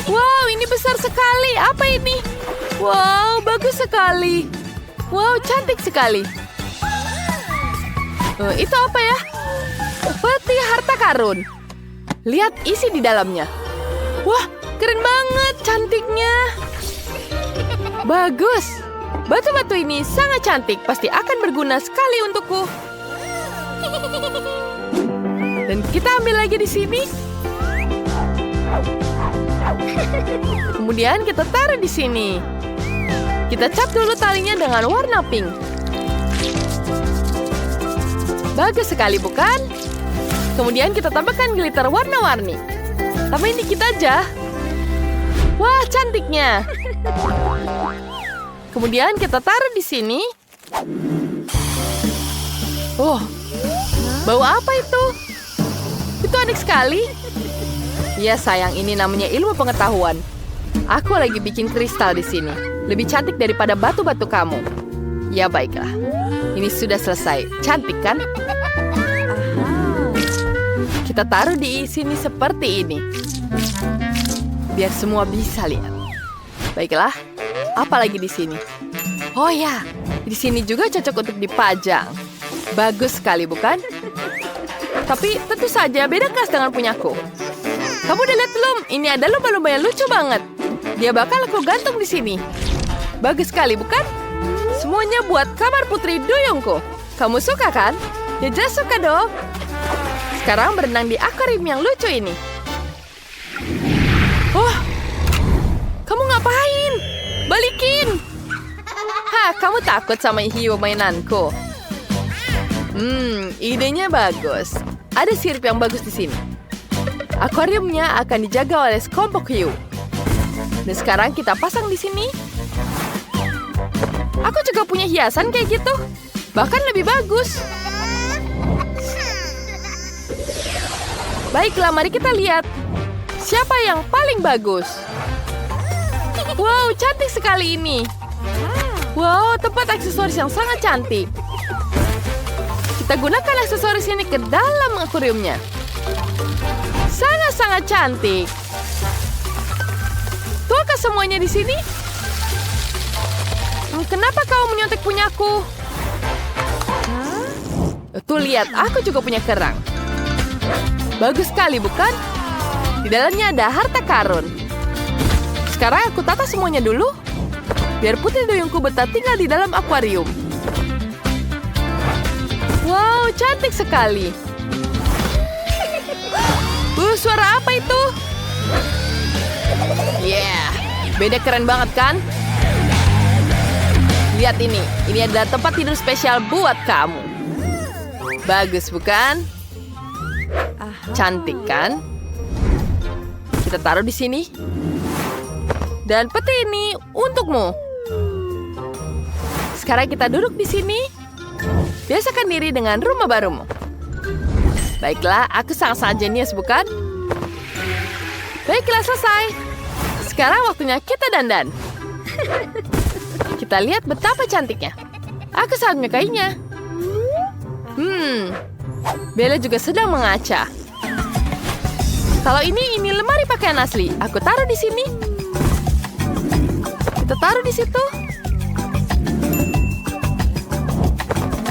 Wow, ini besar sekali. Apa ini? Wow, bagus sekali. Wow, cantik sekali. Itu apa ya? Peti harta karun. Lihat isi di dalamnya. Wah, keren banget cantiknya. Bagus. Batu-batu ini sangat cantik. Pasti akan berguna sekali untukku. Dan kita ambil lagi di sini. Kemudian kita taruh di sini. Kita cap dulu talinya dengan warna pink. Bagus sekali, bukan? Kemudian kita tambahkan glitter warna-warni. Tambahin dikit aja. Wah, cantiknya. Kemudian kita taruh di sini. Oh, bau apa itu? Itu aneh sekali. Ya sayang, ini namanya ilmu pengetahuan. Aku lagi bikin kristal di sini. Lebih cantik daripada batu-batu kamu. Ya baiklah. Ini sudah selesai. Cantik kan? Kita taruh di sini seperti ini. Biar semua bisa lihat. Baiklah. Apa lagi di sini? Oh ya, di sini juga cocok untuk dipajang. Bagus sekali, bukan? Tapi tentu saja beda kelas dengan punyaku. Kamu udah lihat belum? Ini ada lumba-lumba yang lucu banget. Dia bakal aku gantung di sini. Bagus sekali, bukan? Semuanya buat kamar putri duyungku. Kamu suka kan? Ya jelas suka dong. Sekarang berenang di akuarium yang lucu ini. Oh, kamu ngapain? Balikin! Hah, kamu takut sama hiu mainanku? Idenya bagus. Ada sirip yang bagus di sini. Akuariumnya akan dijaga oleh sekelompok hiu. Dan sekarang kita pasang di sini. Aku juga punya hiasan kayak gitu. Bahkan lebih bagus. Baiklah, mari kita lihat. Siapa yang paling bagus? Wow, cantik sekali ini. Wow, tempat aksesoris yang sangat cantik. Kita gunakan aksesoris ini ke dalam akuariumnya. Sangat-sangat cantik. Tuakah semuanya di sini? Kenapa kau menyontek punyaku? Tuh lihat, aku juga punya kerang. Bagus sekali, bukan? Di dalamnya ada harta karun. Sekarang aku tata semuanya dulu. Biar putri duyungku betah tinggal di dalam akuarium. Wow, cantik sekali. Suara apa itu? Yeah, beda keren banget kan? Lihat ini adalah tempat tidur spesial buat kamu. Bagus bukan? Cantik kan? Kita taruh di sini. Dan peti ini untukmu. Sekarang kita duduk di sini. Biasakan diri dengan rumah barumu. Baiklah, aku sangat-sangat jenius bukan? Baiklah, selesai. Sekarang waktunya kita dandan. Kita lihat betapa cantiknya. Aku sangat menyukainya. Bella juga sedang mengaca. Kalau ini lemari pakaian asli. Aku taruh di sini. Kita taruh di situ.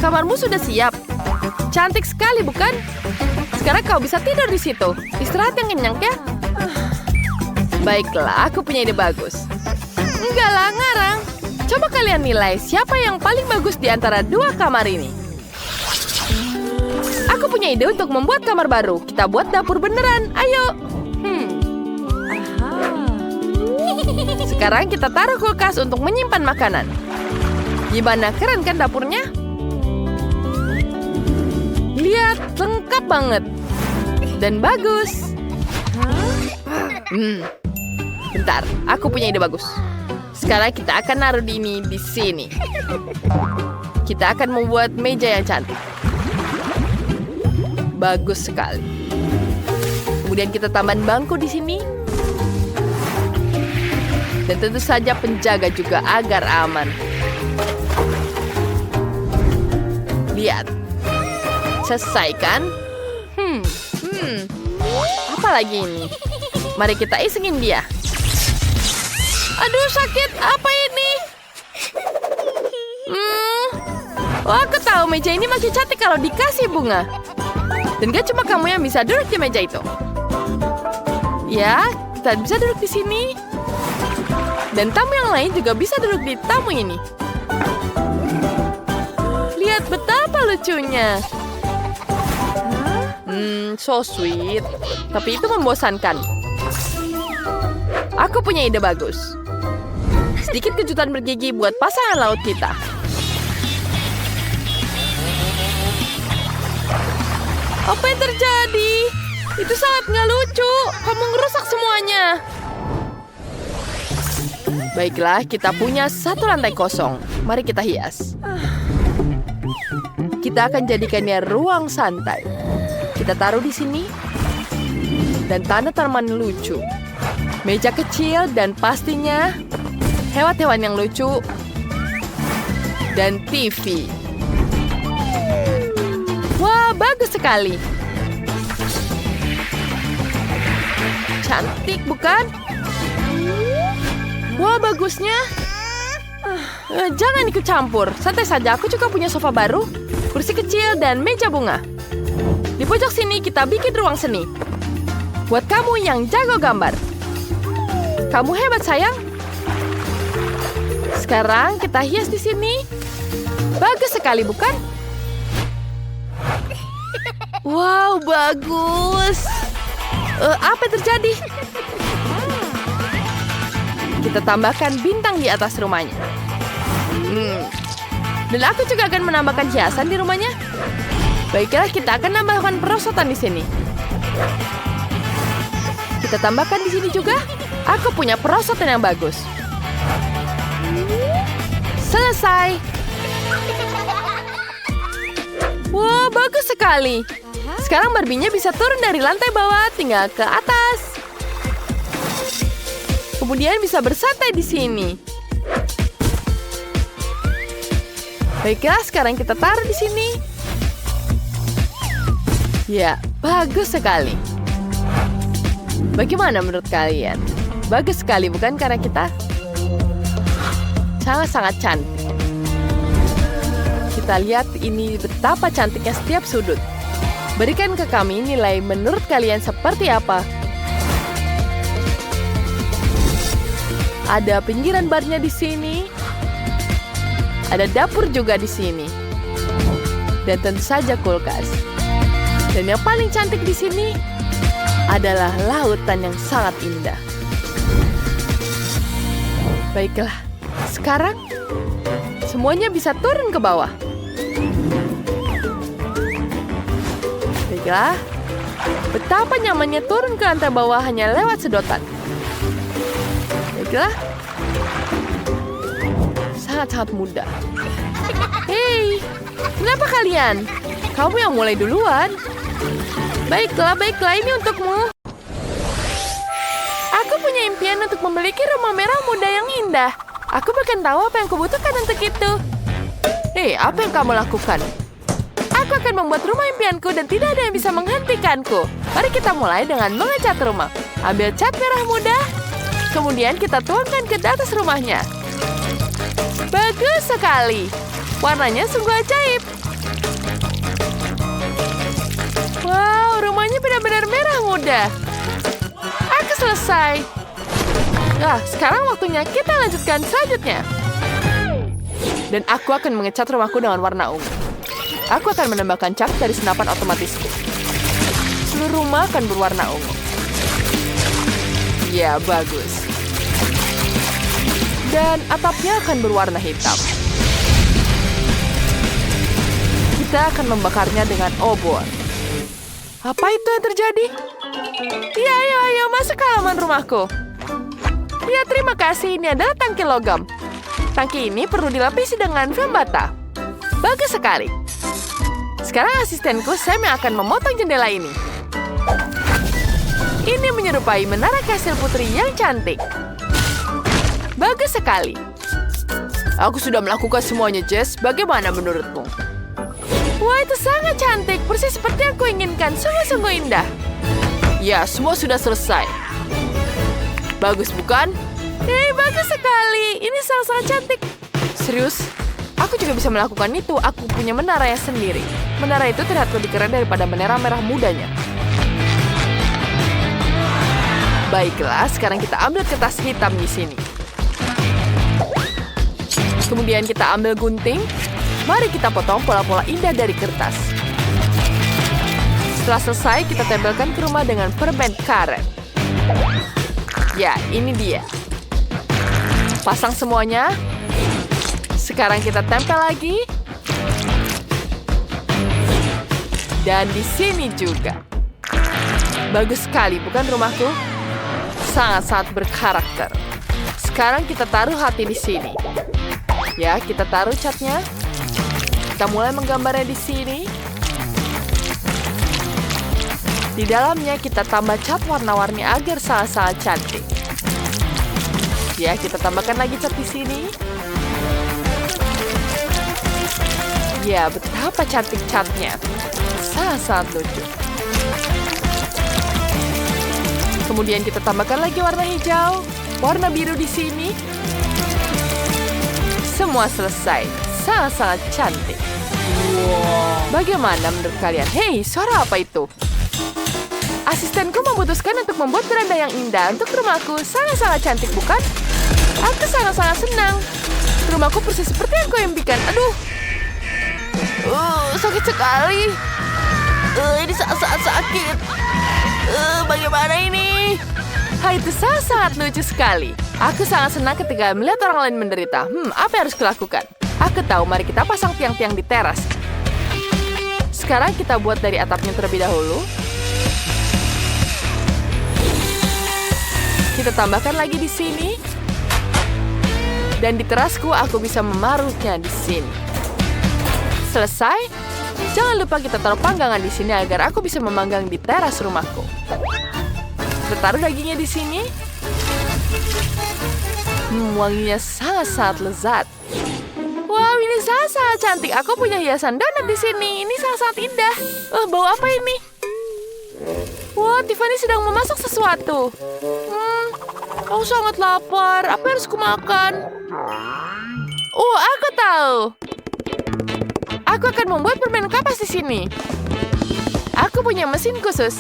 Kamarmu sudah siap. Cantik sekali, bukan? Sekarang kau bisa tidur di situ. Istirahat yang kenyang ya. Baiklah, aku punya ide bagus. Enggak lah, ngarang. Coba kalian nilai siapa yang paling bagus di antara dua kamar ini. Aku punya ide untuk membuat kamar baru. Kita buat dapur beneran. Ayo. Sekarang kita taruh kulkas untuk menyimpan makanan. Gimana, keren kan dapurnya? Lihat, lengkap banget. Dan bagus. Bentar, aku punya ide bagus. Sekarang kita akan naruh ini di sini. Kita akan membuat meja yang cantik. Bagus sekali. Kemudian kita tambahin bangku di sini. Dan tentu saja penjaga juga agar aman. Lihat. Selesai kan? Apa lagi ini? Mari kita isengin dia. Aduh, sakit. Apa ini? Oh, aku tahu meja ini makin cantik kalau dikasih bunga. Dan gak cuma kamu yang bisa duduk di meja itu. Ya, kita bisa duduk di sini. Dan tamu yang lain juga bisa duduk di tamu ini. Lihat betapa lucunya. So sweet. Tapi itu membosankan. Aku punya ide bagus. Sedikit kejutan bergigi buat pasangan laut kita. Apa yang terjadi? Itu sangat nggak lucu. Kamu ngerusak semuanya. Baiklah, kita punya satu lantai kosong. Mari kita hias. Kita akan jadikannya ruang santai. Kita taruh di sini. Dan tanaman lucu. Meja kecil dan pastinya hewan-hewan yang lucu. Dan TV. Wah, bagus sekali. Cantik, bukan? Wah, bagusnya. Jangan ikut campur. Santai saja, aku juga punya sofa baru, kursi kecil, dan meja bunga. Di pojok sini kita bikin ruang seni. Buat kamu yang jago gambar. Kamu hebat, sayang. Sekarang kita hias di sini. Bagus sekali, bukan? Wow, bagus. Apa yang terjadi? Kita tambahkan bintang di atas rumahnya. Dan aku juga akan menambahkan hiasan di rumahnya. Baiklah, kita akan menambahkan perosotan di sini. Kita tambahkan di sini juga. Aku punya perosotan yang bagus. Selesai. Wah, bagus sekali. Sekarang Barbie-nya bisa turun dari lantai bawah tinggal ke atas. Kemudian bisa bersantai di sini. Baiklah, sekarang kita taruh di sini. Ya, bagus sekali. Bagaimana menurut kalian? Bagus sekali, bukan? Karena kita sangat-sangat cantik. Kita lihat ini betapa cantiknya setiap sudut. Berikan ke kami nilai menurut kalian seperti apa. Ada pinggiran barnya di sini. Ada dapur juga di sini. Dan tentu saja kulkas. Dan yang paling cantik di sini adalah lautan yang sangat indah. Baiklah, sekarang semuanya bisa turun ke bawah. Baiklah, betapa nyamannya turun ke lantai bawah hanya lewat sedotan. Baiklah, sangat-sangat mudah. Hei, kenapa kalian? Kamu yang mulai duluan. Baiklah, ini untukmu. Aku punya impian untuk memiliki rumah merah muda yang indah. Aku bahkan tahu apa yang kubutuhkan untuk itu. Hei, apa yang kamu lakukan? Aku akan membuat rumah impianku dan tidak ada yang bisa menghentikanku. Mari kita mulai dengan mengecat rumah. Ambil cat merah muda, kemudian kita tuangkan ke atas rumahnya. Bagus sekali. Warnanya sungguh ajaib. Wow, rumahnya benar-benar merah muda. Aku selesai. Nah, sekarang waktunya kita lanjutkan selanjutnya. Dan aku akan mengecat rumahku dengan warna ungu. Aku akan menambahkan cat dari senapan otomatisku. Seluruh rumah akan berwarna ungu. Ya, bagus. Dan atapnya akan berwarna hitam. Kita akan membakarnya dengan obor. Apa itu yang terjadi? Ya, ayo, masuk ke halaman rumahku. Ya, terima kasih. Ini adalah tangki logam. Tangki ini perlu dilapisi dengan film bata. Bagus sekali. Sekarang asistenku Sam yang akan memotong jendela ini. Ini menyerupai menara kastil putri yang cantik. Bagus sekali. Aku sudah melakukan semuanya, Jess. Bagaimana menurutmu? Wah, itu sangat cantik. Persis seperti yang kuinginkan. Sungguh-sungguh indah. Ya, semua sudah selesai. Bagus, bukan? Hei, bagus sekali. Ini sangat-sangat cantik. Serius? Aku juga bisa melakukan itu. Aku punya menaranya sendiri. Menara itu terlihat lebih keren daripada menara merah mudanya. Baiklah, sekarang kita ambil kertas hitam di sini. Kemudian kita ambil gunting. Mari kita potong pola-pola indah dari kertas. Setelah selesai, kita tempelkan ke rumah dengan permen karet. Ya, ini dia. Pasang semuanya. Sekarang kita tempel lagi. Dan di sini juga. Bagus sekali, bukan rumahku? Sangat-sangat berkarakter. Sekarang kita taruh hati di sini. Ya, kita taruh catnya. Kita mulai menggambarnya di sini. Di dalamnya kita tambah cat warna-warni agar sangat-sangat cantik. Ya, kita tambahkan lagi cat di sini. Ya, betapa cantik catnya. Sangat-sangat lucu. Kemudian kita tambahkan lagi warna hijau, warna biru di sini. Semua selesai. Sangat-sangat cantik. Bagaimana menurut kalian? Hei, suara apa itu? Asistenku memutuskan untuk membuat beranda yang indah untuk rumahku. Sangat-sangat cantik, bukan? Aku sangat-sangat senang. Rumahku persis seperti yang kau impikan. Aduh. Sakit sekali. Ini sangat-sangat sakit. Bagaimana ini? Itu sangat-sangat lucu sekali. Aku sangat senang ketika melihat orang lain menderita. Apa yang harus kulakukan? Aku tahu, mari kita pasang tiang-tiang di teras. Sekarang kita buat dari atapnya terlebih dahulu. Kita tambahkan lagi di sini. Dan di terasku aku bisa memarutnya di sini. Selesai. Jangan lupa kita taruh panggangan di sini agar aku bisa memanggang di teras rumahku. Kita taruh dagingnya di sini. Wanginya sangat-sangat lezat. Wow, ini sangat-sangat cantik. Aku punya hiasan donat di sini. Ini sangat-sangat indah. Bau apa ini? Wah, Tiffany sedang memasak sesuatu. Aku sangat lapar. Apa yang harus kumakan? Aku tahu. Aku akan membuat permen kapas di sini. Aku punya mesin khusus.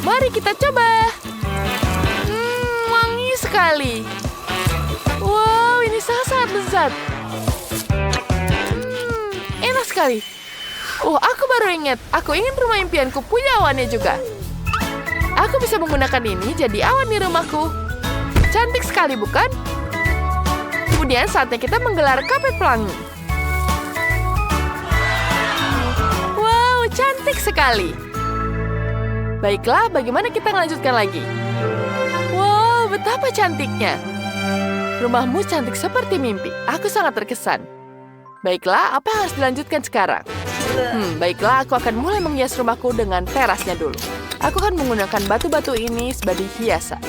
Mari kita coba. Wangi sekali. Wow, ini sangat lezat. Enak sekali. Aku baru ingat. Aku ingin rumah impianku punya awannya juga. Aku bisa menggunakan ini jadi awan di rumahku. Cantik sekali, bukan? Kemudian saatnya kita menggelar karpet pelangi. Wow, cantik sekali. Baiklah, bagaimana kita melanjutkan lagi? Wow, betapa cantiknya. Rumahmu cantik seperti mimpi. Aku sangat terkesan. Baiklah, apa yang harus dilanjutkan sekarang? Baiklah, aku akan mulai menghias rumahku dengan terasnya dulu. Aku akan menggunakan batu-batu ini sebagai hiasan.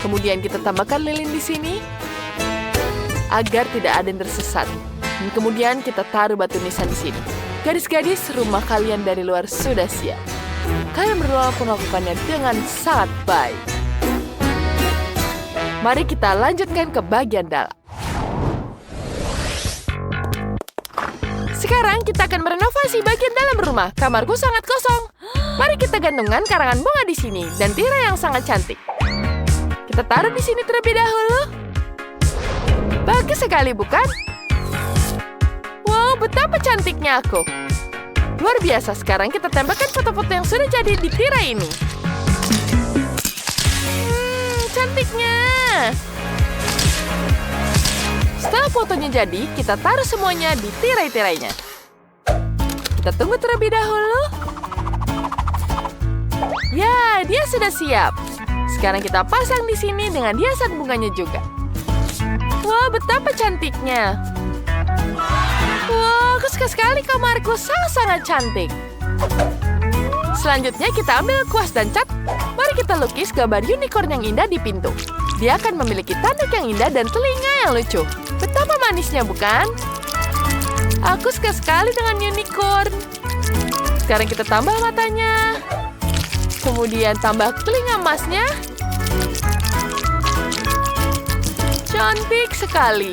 Kemudian kita tambahkan lilin di sini agar tidak ada yang tersesat. Dan kemudian kita taruh batu nisan di sini. Gadis-gadis, rumah kalian dari luar sudah siap. Kalian berdua pun melakukannya dengan sangat baik. Mari kita lanjutkan ke bagian dalam. Sekarang kita akan merenovasi bagian dalam rumah. Kamarku sangat kosong. Mari kita gantungkan karangan bunga di sini dan tirai yang sangat cantik. Kita taruh di sini terlebih dahulu. Bagus sekali, bukan? Wow, betapa cantiknya aku. Luar biasa, sekarang kita tempelkan foto-foto yang sudah jadi di tirai ini. Cantiknya. Setelah fotonya jadi, kita taruh semuanya di tirai-tirainya. Kita tunggu terlebih dahulu. Ya, dia sudah siap. Sekarang kita pasang di sini dengan hiasan bunganya juga. Wah, betapa cantiknya. Wah, aku suka sekali kamarku. Sangat-sangat cantik. Selanjutnya kita ambil kuas dan cat. Mari kita lukis gambar unicorn yang indah di pintu. Dia akan memiliki tanduk yang indah dan telinga yang lucu. Betapa manisnya, bukan? Aku suka sekali dengan unicorn. Sekarang kita tambah matanya. Kemudian tambah telinga emasnya. Cantik sekali.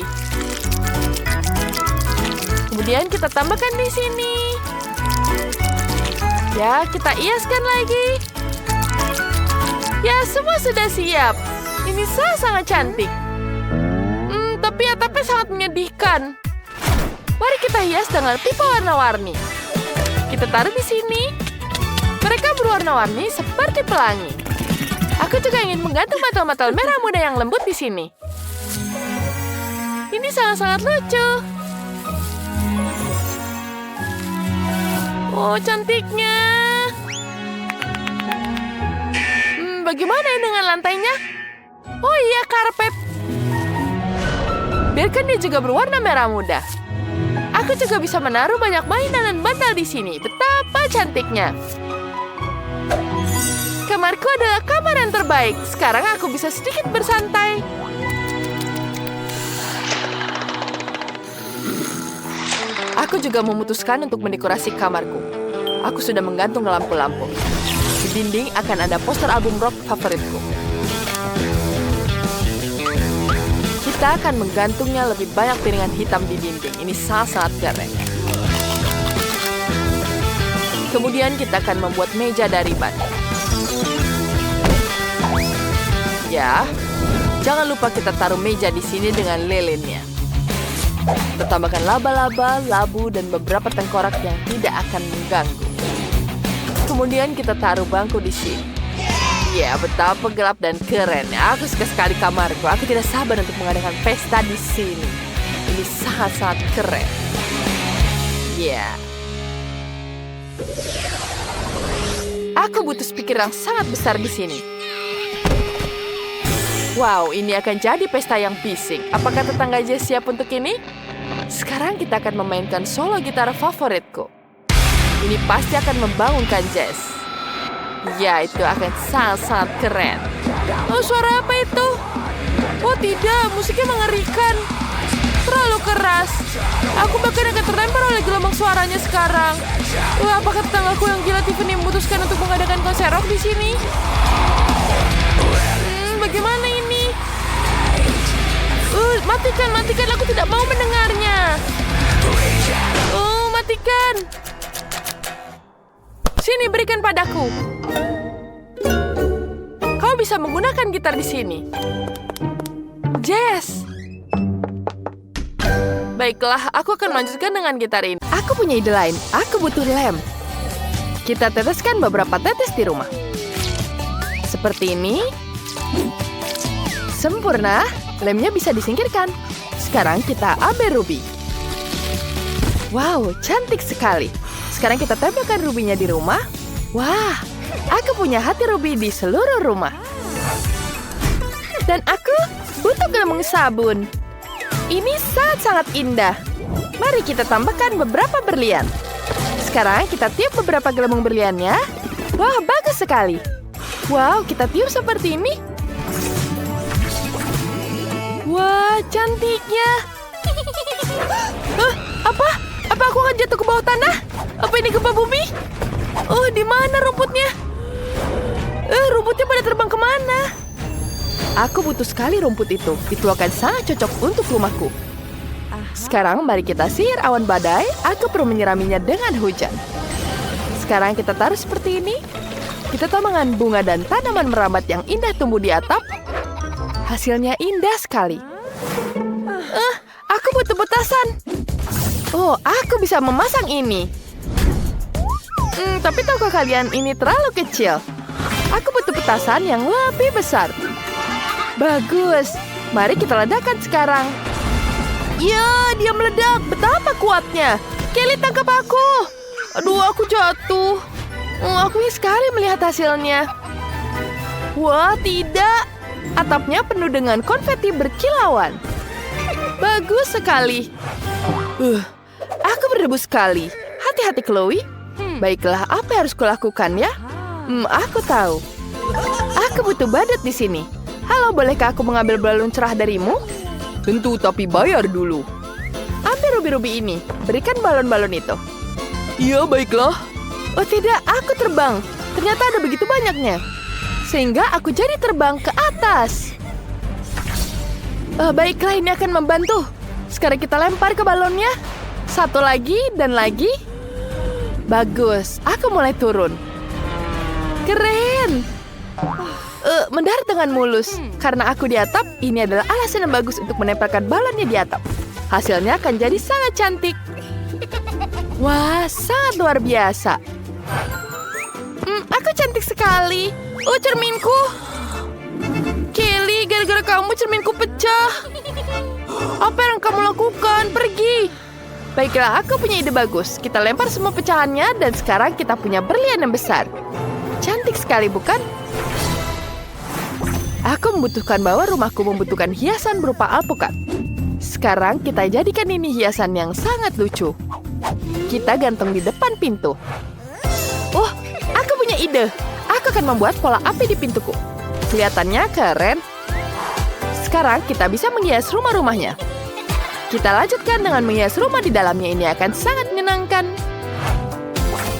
Kemudian kita tambahkan di sini. Ya, kita hiaskan lagi. Ya, semua sudah siap. Ini sangat cantik. Tapi atapnya sangat menyedihkan. Mari kita hias dengan pipa warna-warni. Kita taruh di sini. Mereka berwarna-warni seperti pelangi. Aku juga ingin menggantung mantel-mantel merah muda yang lembut di sini. Ini sangat-sangat lucu. Oh, cantiknya. Bagaimana dengan lantainya? Oh iya, karpet. Biarkan dia juga berwarna merah muda. Aku juga bisa menaruh banyak mainan dan bantal di sini. Betapa cantiknya. Kamarku adalah kamar yang terbaik. Sekarang aku bisa sedikit bersantai. Aku juga memutuskan untuk mendekorasi kamarku. Aku sudah menggantung lampu-lampu. Di dinding akan ada poster album rock favoritku. Kita akan menggantungnya lebih banyak piringan hitam di dinding. Ini sangat keren. Kemudian kita akan membuat meja dari ban. Ya, jangan lupa kita taruh meja di sini dengan lilinnya. Kita tambahkan laba-laba, labu, dan beberapa tengkorak yang tidak akan mengganggu. Kemudian kita taruh bangku di sini. Ya, betapa gelap dan keren. Aku suka sekali kamarku. Aku tidak sabar untuk mengadakan pesta di sini. Ini sangat-sangat keren. Ya. Aku butuh speaker yang sangat besar di sini. Wow, ini akan jadi pesta yang bising. Apakah tetangga Jess siap untuk ini? Sekarang kita akan memainkan solo gitar favoritku. Ini pasti akan membangunkan Jess. Ya, itu akan sangat-sangat keren. Oh, suara apa itu? Oh tidak, musiknya mengerikan. Terlalu keras. Aku bahkan akan terlempar oleh gelombang suaranya sekarang. Wah, apakah tetanggaku yang gila Tiffany memutuskan untuk mengadakan konser rock di sini? Bagaimana ini? Matikan, aku tidak mau mendengarnya. Oh, matikan. Sini, berikan padaku. Kau bisa menggunakan gitar di sini. Jess. Baiklah, aku akan melanjutkan dengan gitar ini. Aku punya ide lain. Aku butuh lem. Kita teteskan beberapa tetes di rumah. Seperti ini. Sempurna. Lemnya bisa disingkirkan. Sekarang kita ambil ruby. Wow, cantik sekali. Sekarang kita tempelkan rubinya di rumah. Wah, aku punya hati ruby di seluruh rumah. Dan aku butuh gelembung sabun. Ini sangat-sangat indah. Mari kita tambahkan beberapa berlian. Sekarang kita tiup beberapa gelembung berliannya. Wah, bagus sekali. Wow, kita tiup seperti ini. Wah, cantiknya. Apa? Apa aku akan jatuh ke bawah tanah? Apa ini gempa bumi? Oh, di mana rumputnya? Rumputnya pada terbang kemana? Aku butuh sekali rumput itu. Itu akan sangat cocok untuk rumahku. Sekarang mari kita sihir awan badai. Aku perlu menyiraminya dengan hujan. Sekarang kita taruh seperti ini. Kita tambahkan bunga dan tanaman merambat yang indah tumbuh di atap. Hasilnya indah sekali. Aku butuh petasan. Oh, aku bisa memasang ini. Tapi tahukah kalian ini terlalu kecil? Aku butuh petasan yang lebih besar. Bagus. Mari kita ledakan sekarang. Ya, dia meledak. Betapa kuatnya. Kelly, tangkap aku. Aduh, aku jatuh. Aku ingin sekali melihat hasilnya. Wah, tidak. Atapnya penuh dengan konfeti berkilauan. Bagus sekali. Aku berdebu sekali. Hati-hati, Chloe. Baiklah, apa yang harus kulakukan ya? Aku tahu. Aku butuh badut di sini. Halo, bolehkah aku mengambil balon cerah darimu? Tentu, tapi bayar dulu. Ambil rubi-rubi ini. Berikan balon-balon itu. Iya, baiklah. Oh tidak, aku terbang. Ternyata ada begitu banyaknya. sehingga aku jadi terbang ke atas. Baiklah, ini akan membantu. Sekarang kita lempar ke balonnya. Satu lagi dan lagi. Bagus, aku mulai turun. Keren. Mendarat dengan mulus. Karena aku di atap, ini adalah alasan yang bagus untuk menempelkan balonnya di atap. Hasilnya akan jadi sangat cantik. Wah, sangat luar biasa. Aku cantik sekali. Cerminku. Kelly, gara-gara kamu cerminku pecah. Apa yang kamu lakukan? Pergi. Baiklah, aku punya ide bagus. Kita lempar semua pecahannya dan sekarang kita punya berlian yang besar. Cantik sekali, bukan? Aku membutuhkan bahwa rumahku membutuhkan hiasan berupa alpukat. Sekarang kita jadikan ini hiasan yang sangat lucu. Kita gantung di depan pintu. Aku punya ide. Aku akan membuat pola api di pintuku. Kelihatannya keren. Sekarang kita bisa menghias rumah-rumahnya. Kita lanjutkan dengan menghias rumah di dalamnya. Ini akan sangat menyenangkan.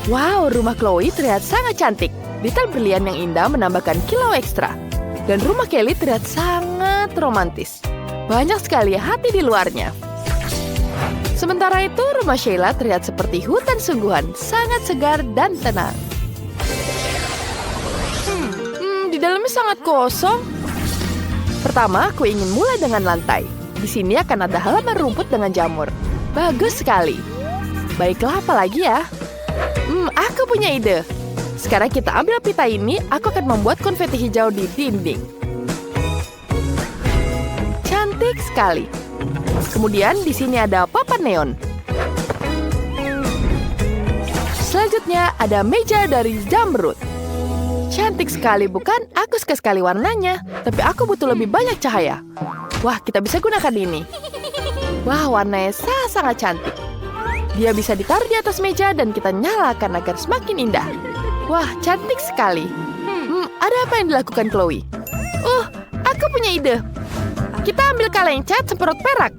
Wow, rumah Chloe terlihat sangat cantik. Detail berlian yang indah menambahkan kilau ekstra. Dan rumah Kelly terlihat sangat romantis. Banyak sekali hati di luarnya. Sementara itu, rumah Sheila terlihat seperti hutan sungguhan, sangat segar dan tenang. Di dalamnya sangat kosong. Pertama, aku ingin mulai dengan lantai. Di sini akan ada halaman rumput dengan jamur. Bagus sekali. Baiklah, apa lagi ya? Aku punya ide. Sekarang kita ambil pita ini, aku akan membuat konfeti hijau di dinding. Cantik sekali. Kemudian di sini ada papan neon. Selanjutnya ada meja dari zamrud. Cantik sekali, bukan? Aku suka sekali warnanya, tapi aku butuh lebih banyak cahaya. Wah, kita bisa gunakan ini. Wah, warnanya sangat cantik. Dia bisa ditaruh di atas meja dan kita nyalakan agar semakin indah. Wah, cantik sekali. Ada apa yang dilakukan Chloe? Aku punya ide. Kita ambil kaleng cat semprot perak.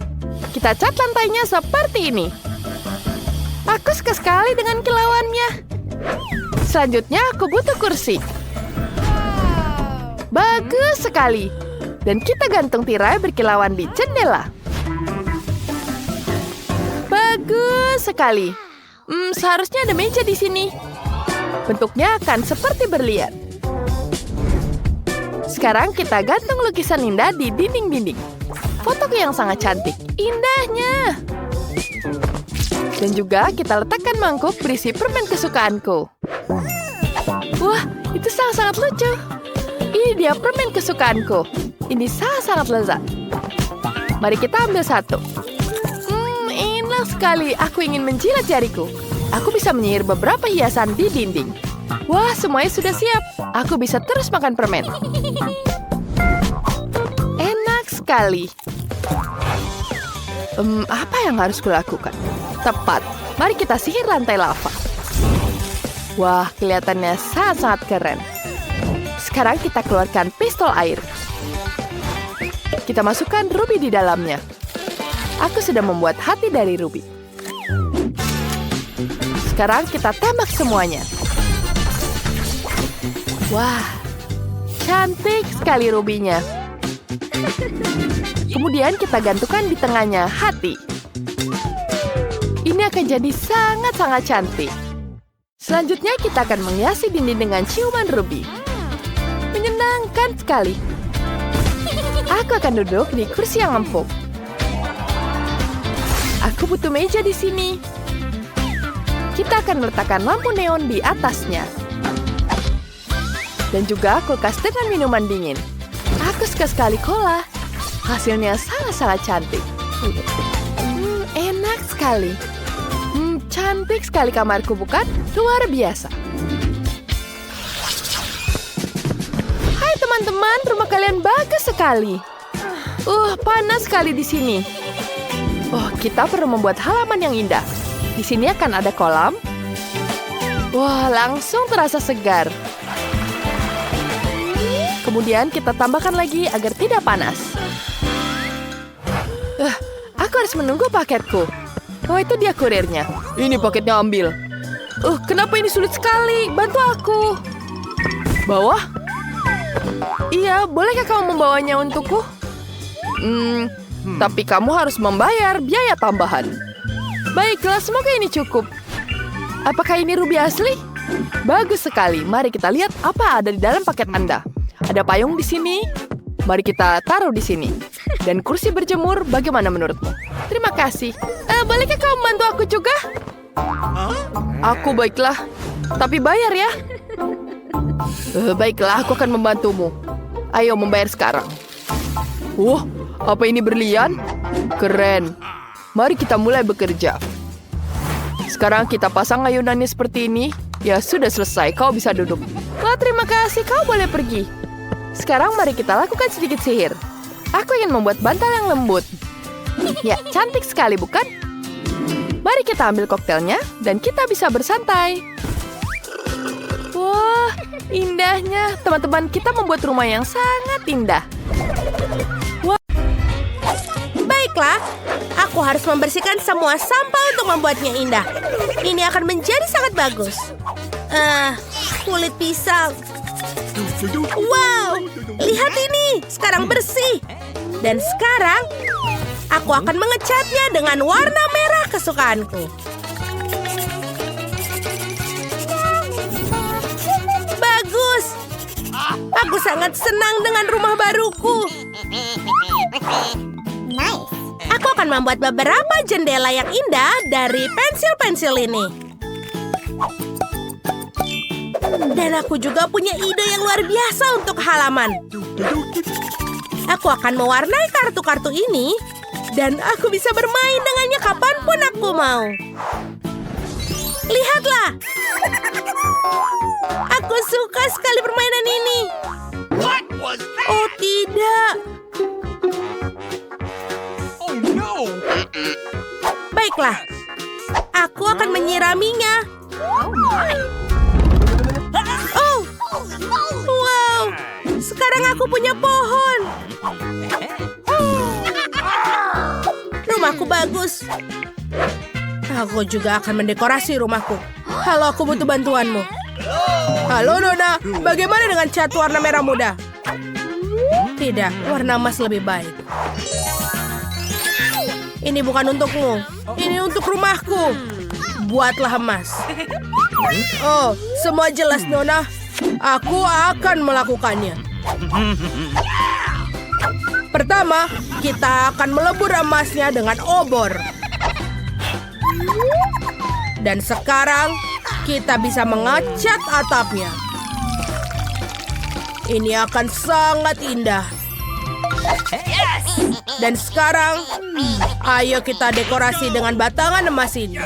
Kita cat lantainya seperti ini. Aku suka sekali dengan kilauannya. Selanjutnya, aku butuh kursi. Bagus sekali. Dan kita gantung tirai berkilauan di jendela. Bagus sekali. Seharusnya ada meja di sini. Bentuknya akan seperti berlian. Sekarang kita gantung lukisan indah di dinding-dinding. Fotoku yang sangat cantik. Indahnya. Dan juga kita letakkan mangkuk berisi permen kesukaanku. Wah, itu sangat-sangat lucu. Ini dia permen kesukaanku. Ini sangat-sangat lezat. Mari kita ambil satu. Enak sekali. Aku ingin menjilat jariku. Aku bisa menyihir beberapa hiasan di dinding. Wah, semuanya sudah siap. Aku bisa terus makan permen. Enak sekali. Apa yang harus kulakukan? Tepat. Mari kita sihir lantai lava. Wah, kelihatannya sangat-sangat keren. Sekarang kita keluarkan pistol air. Kita masukkan ruby di dalamnya. Aku sudah membuat hati dari ruby. Sekarang kita tembak semuanya. Wah, cantik sekali rubinya. Kemudian kita gantungkan di tengahnya hati. Ini akan jadi sangat-sangat cantik. Selanjutnya kita akan menghiasi dinding dengan ciuman ruby. Menyenangkan sekali. Aku akan duduk di kursi yang empuk. Aku butuh meja di sini. Kita akan meletakkan lampu neon di atasnya. Dan juga kulkas dengan minuman dingin. Aku suka sekali cola. Hasilnya sangat-sangat cantik. Enak sekali. Cantik sekali kamarku, bukan? Luar biasa. Hai teman-teman, rumah kalian bagus sekali. Panas sekali di sini. Kita perlu membuat halaman yang indah. Di sini akan ada kolam. Wah, langsung terasa segar. Kemudian kita tambahkan lagi agar tidak panas. Aku harus menunggu paketku. Itu dia kurirnya. Ini paketnya, ambil. Kenapa ini sulit sekali? Bantu aku. Bawah? Iya, bolehkah kamu membawanya untukku? Tapi kamu harus membayar biaya tambahan. Baiklah, semoga ini cukup. Apakah ini ruby asli? Bagus sekali. Mari kita lihat apa ada di dalam paket Anda. Ada payung di sini. Mari kita taruh di sini. Dan kursi berjemur, bagaimana menurutmu? Terima kasih. Bolehkah kamu bantu aku juga? Aku baiklah. Tapi bayar ya. Baiklah, aku akan membantumu. Ayo membayar sekarang. Wah, apa ini berlian? Keren. Mari kita mulai bekerja. Sekarang kita pasang ayunannya seperti ini. Ya, sudah selesai. Kau bisa duduk. Wah, terima kasih. Kau boleh pergi. Sekarang mari kita lakukan sedikit sihir. Aku ingin membuat bantal yang lembut. Ya, cantik sekali, bukan? Mari kita ambil koktelnya dan kita bisa bersantai. Wah, indahnya. Teman-teman, kita membuat rumah yang sangat indah. Baiklah, aku harus membersihkan semua sampah untuk membuatnya indah. Ini akan menjadi sangat bagus. Kulit pisang. Wow, lihat ini. Sekarang bersih. Dan sekarang, aku akan mengecatnya dengan warna merah kesukaanku. Bagus. Aku sangat senang dengan rumah baruku. Aku akan membuat beberapa jendela yang indah dari pensil-pensil ini. Dan aku juga punya ide yang luar biasa untuk halaman. Aku akan mewarnai kartu-kartu ini dan aku bisa bermain dengannya kapanpun aku mau. Lihatlah. Aku suka sekali permainan ini. Oh tidak. Baiklah, aku akan menyiraminya. Oh, wow, sekarang aku punya pohon. Rumahku bagus. Aku juga akan mendekorasi rumahku. Halo, aku butuh bantuanmu. Halo, Nona. Bagaimana dengan cat warna merah muda? Tidak, warna emas lebih baik. Ini bukan untukmu. Ini untuk rumahku. Buatlah emas. Oh, semua jelas, Nona. Aku akan melakukannya. Pertama, kita akan melebur emasnya dengan obor. Dan sekarang, kita bisa mengecat atapnya. Ini akan sangat indah. Dan sekarang, ayo kita dekorasi dengan batangan emas ini.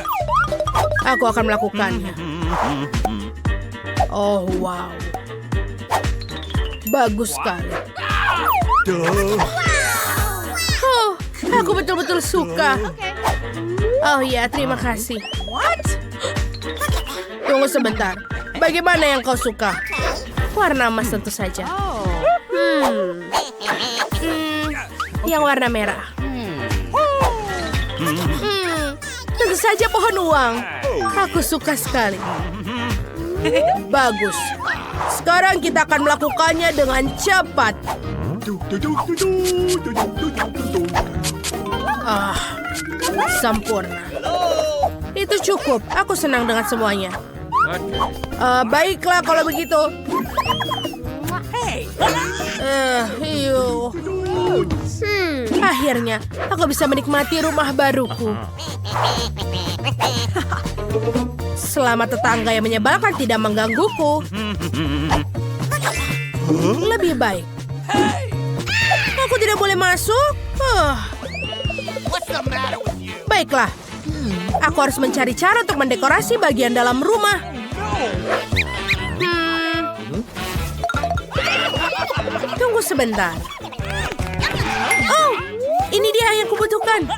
Aku akan melakukannya. Oh, wow. Bagus sekali. Oh, aku betul-betul suka. Oh ya, terima kasih. Tunggu sebentar. Bagaimana yang kau suka? Warna emas tentu saja. Yang warna merah. Tentu saja pohon uang. Aku suka sekali. Bagus. Sekarang kita akan melakukannya dengan cepat. Sempurna. Itu cukup. Aku senang dengan semuanya. Baiklah kalau begitu. Akhirnya, aku bisa menikmati rumah baruku. Selama tetangga yang menyebalkan tidak menggangguku. Lebih baik. Aku tidak boleh masuk. Baiklah. Aku harus mencari cara untuk mendekorasi bagian dalam rumah. Tunggu sebentar. Oh, ini dia yang kubutuhkan.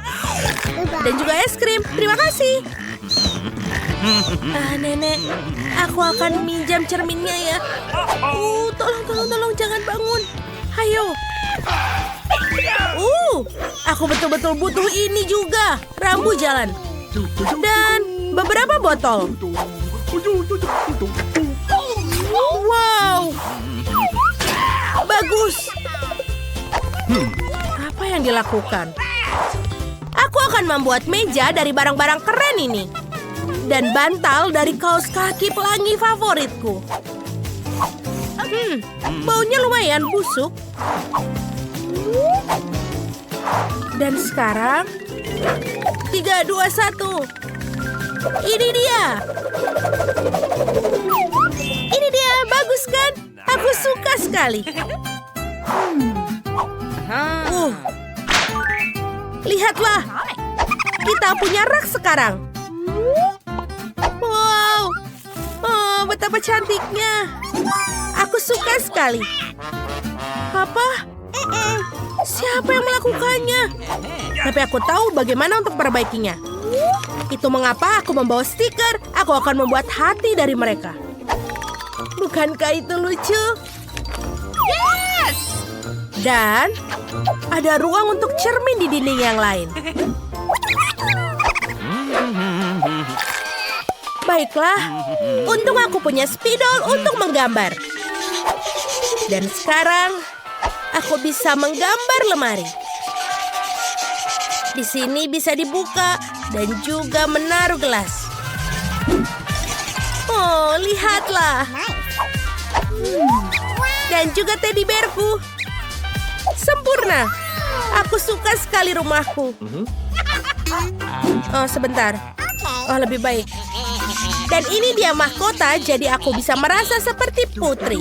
Dan juga es krim. Terima kasih. Nenek, aku akan minjam cerminnya ya. Tolong, jangan bangun. Ayo. Aku betul-betul butuh ini juga. Rambu jalan. Dan beberapa botol. Wow. bagus. Apa yang dilakukan? Aku akan membuat meja dari barang-barang keren ini. Dan bantal dari kaos kaki pelangi favoritku. Baunya lumayan busuk. Dan sekarang 3, 2, 1. Ini dia. Ini dia, bagus kan? Aku suka sekali. Lihatlah. Kita punya rak sekarang. Wow. Oh, betapa cantiknya. Aku suka sekali. Apa? Siapa yang melakukannya? Tapi aku tahu bagaimana untuk perbaikinya. Itu mengapa aku membawa stiker. Aku akan membuat hati dari mereka. Bukankah itu lucu? Yes! Dan ada ruang untuk cermin di dinding yang lain. Baiklah, untung aku punya spidol untuk menggambar. Dan sekarang aku bisa menggambar lemari. Di sini bisa dibuka dan juga menaruh gelas. Oh, lihatlah. Dan juga teddy bearku. Sempurna. Aku suka sekali rumahku. Oh, sebentar. Oh, lebih baik. Dan ini dia mahkota, jadi aku bisa merasa seperti putri.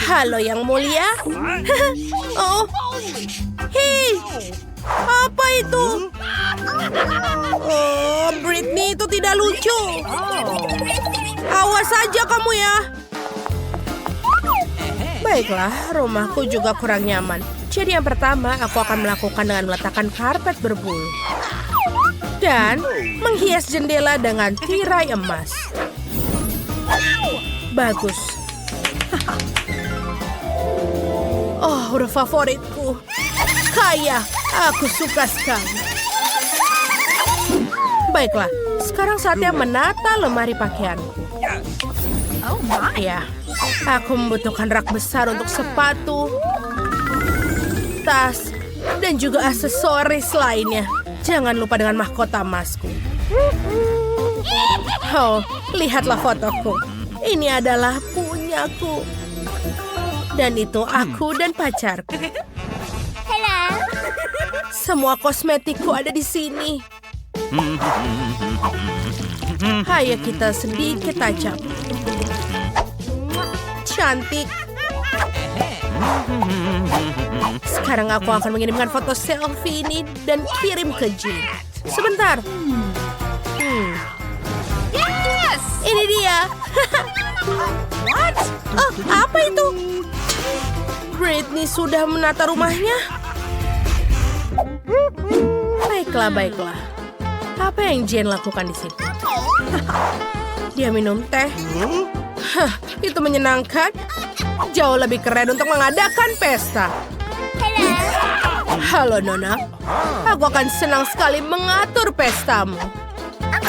Halo yang mulia. Oh, hei, apa itu? Oh, Britney, itu tidak lucu. Awas saja kamu ya. Baiklah, rumahku juga kurang nyaman. Jadi yang pertama aku akan melakukan dengan meletakkan karpet berbulu. Dan menghias jendela dengan tirai emas. Bagus. Oh, huruf favoritku. Kaya, aku suka sekali. Baiklah, sekarang saatnya menata lemari pakaian. Ya, aku membutuhkan rak besar untuk sepatu, tas, dan juga aksesoris lainnya. Jangan lupa dengan mahkota emasku. Oh, lihatlah fotoku. Ini adalah punyaku. Dan itu aku dan pacarku. Semua kosmetikku ada di sini. Hayo kita sedikit tajam. Cantik. Sekarang aku akan mengirimkan foto selfie ini dan kirim ke Jean. Sebentar. Yes! Ini dia. What? Oh, apa itu? Britney sudah menata rumahnya. Baiklah, baiklah. Apa yang Jane lakukan di sini? Dia minum teh. Itu menyenangkan. Jauh lebih keren untuk mengadakan pesta. Halo, Nona. Aku akan senang sekali mengatur pestamu.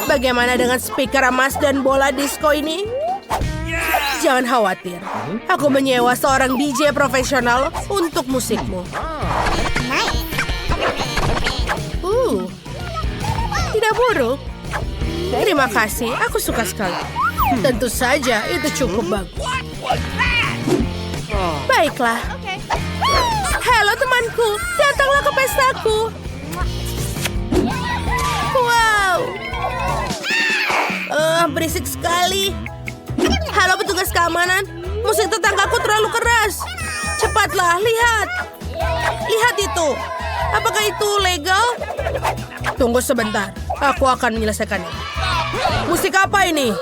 Bagaimana dengan speaker emas dan bola disco ini? Jangan khawatir. Aku menyewa seorang DJ profesional untuk musikmu. Tidak buruk. Terima kasih, aku suka sekali. Tentu saja, itu cukup bagus. Baiklah. Halo temanku, datanglah ke pestaku. Wow. Berisik sekali. Halo petugas keamanan, musik tetanggaku terlalu keras. Cepatlah, lihat. Lihat itu. Apakah itu legal? Tunggu sebentar, aku akan menyelesaikannya. Musik apa ini?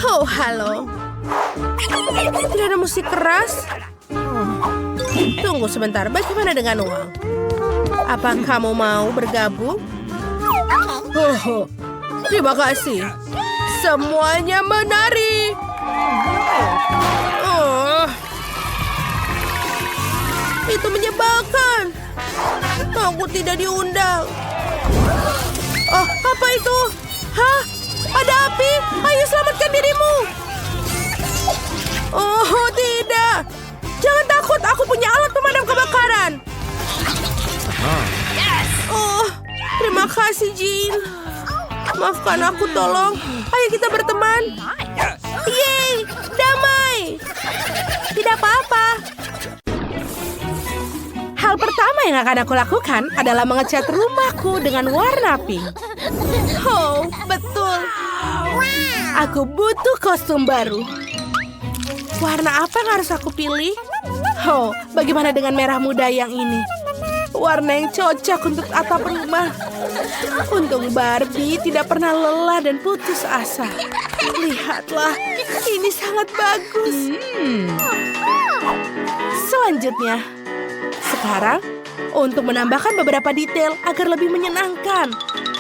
Oh, halo. Tidak ada musik keras? Tunggu sebentar, bagaimana dengan uang? Apa kamu mau bergabung? Oh, terima kasih. Semuanya menari. Oh, itu menyebalkan. Aku tidak diundang. Oh, apa itu? Hah? Ada api? Ayo selamatkan dirimu. Oh, tidak. Jangan takut. ikut, aku punya alat pemadam kebakaran. Oh, terima kasih, Jean. Maafkan aku, tolong. Ayo kita berteman. Yeay, damai. Tidak apa-apa. Hal pertama yang akan aku lakukan adalah mengecat rumahku dengan warna pink. Oh, betul. Aku butuh kostum baru. Warna apa yang harus aku pilih? Oh, bagaimana dengan merah muda yang ini? Warna yang cocok untuk atap rumah. Untung Barbie tidak pernah lelah dan putus asa. Lihatlah, ini sangat bagus. Selanjutnya, sekarang untuk menambahkan beberapa detail agar lebih menyenangkan,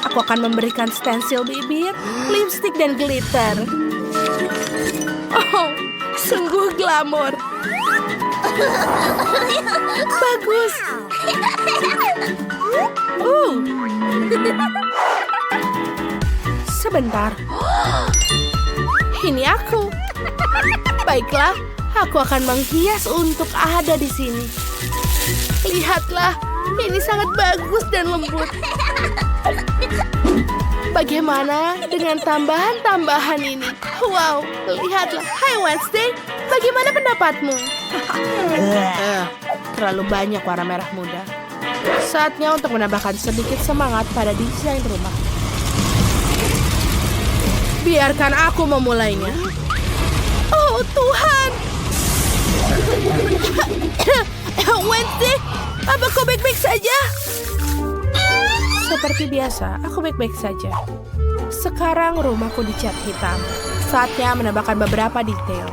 aku akan memberikan stensil bibir, lipstik, dan glitter. Oh, sungguh glamor. Bagus. Sebentar. Ini aku. Baiklah, aku akan menghias untuk ada di sini. Lihatlah, ini sangat bagus dan lembut. Bagaimana dengan tambahan-tambahan ini? Wow, lihatlah. Hai Wednesday, bagaimana pendapatmu? Terlalu banyak warna merah muda. Saatnya untuk menambahkan sedikit semangat pada desain rumah. Biarkan aku memulainya. Oh Tuhan! Wednesday, apa kau baik-baik saja? Seperti biasa, aku baik-baik saja. Sekarang rumahku dicat hitam. Saatnya menambahkan beberapa detail.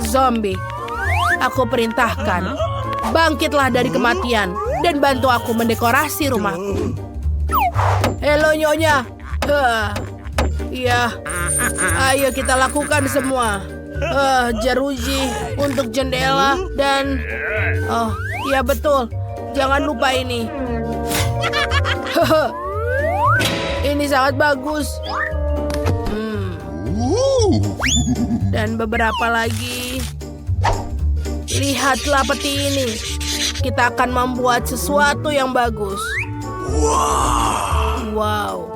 Zombie, aku perintahkan, bangkitlah dari kematian dan bantu aku mendekorasi rumahku. Halo Nyonya. Iya, ayo kita lakukan semua. Jeruji untuk jendela dan... Oh, iya betul. Jangan lupa ini. Ini sangat bagus. Dan beberapa lagi. Lihatlah peti ini. Kita akan membuat sesuatu yang bagus. Wow.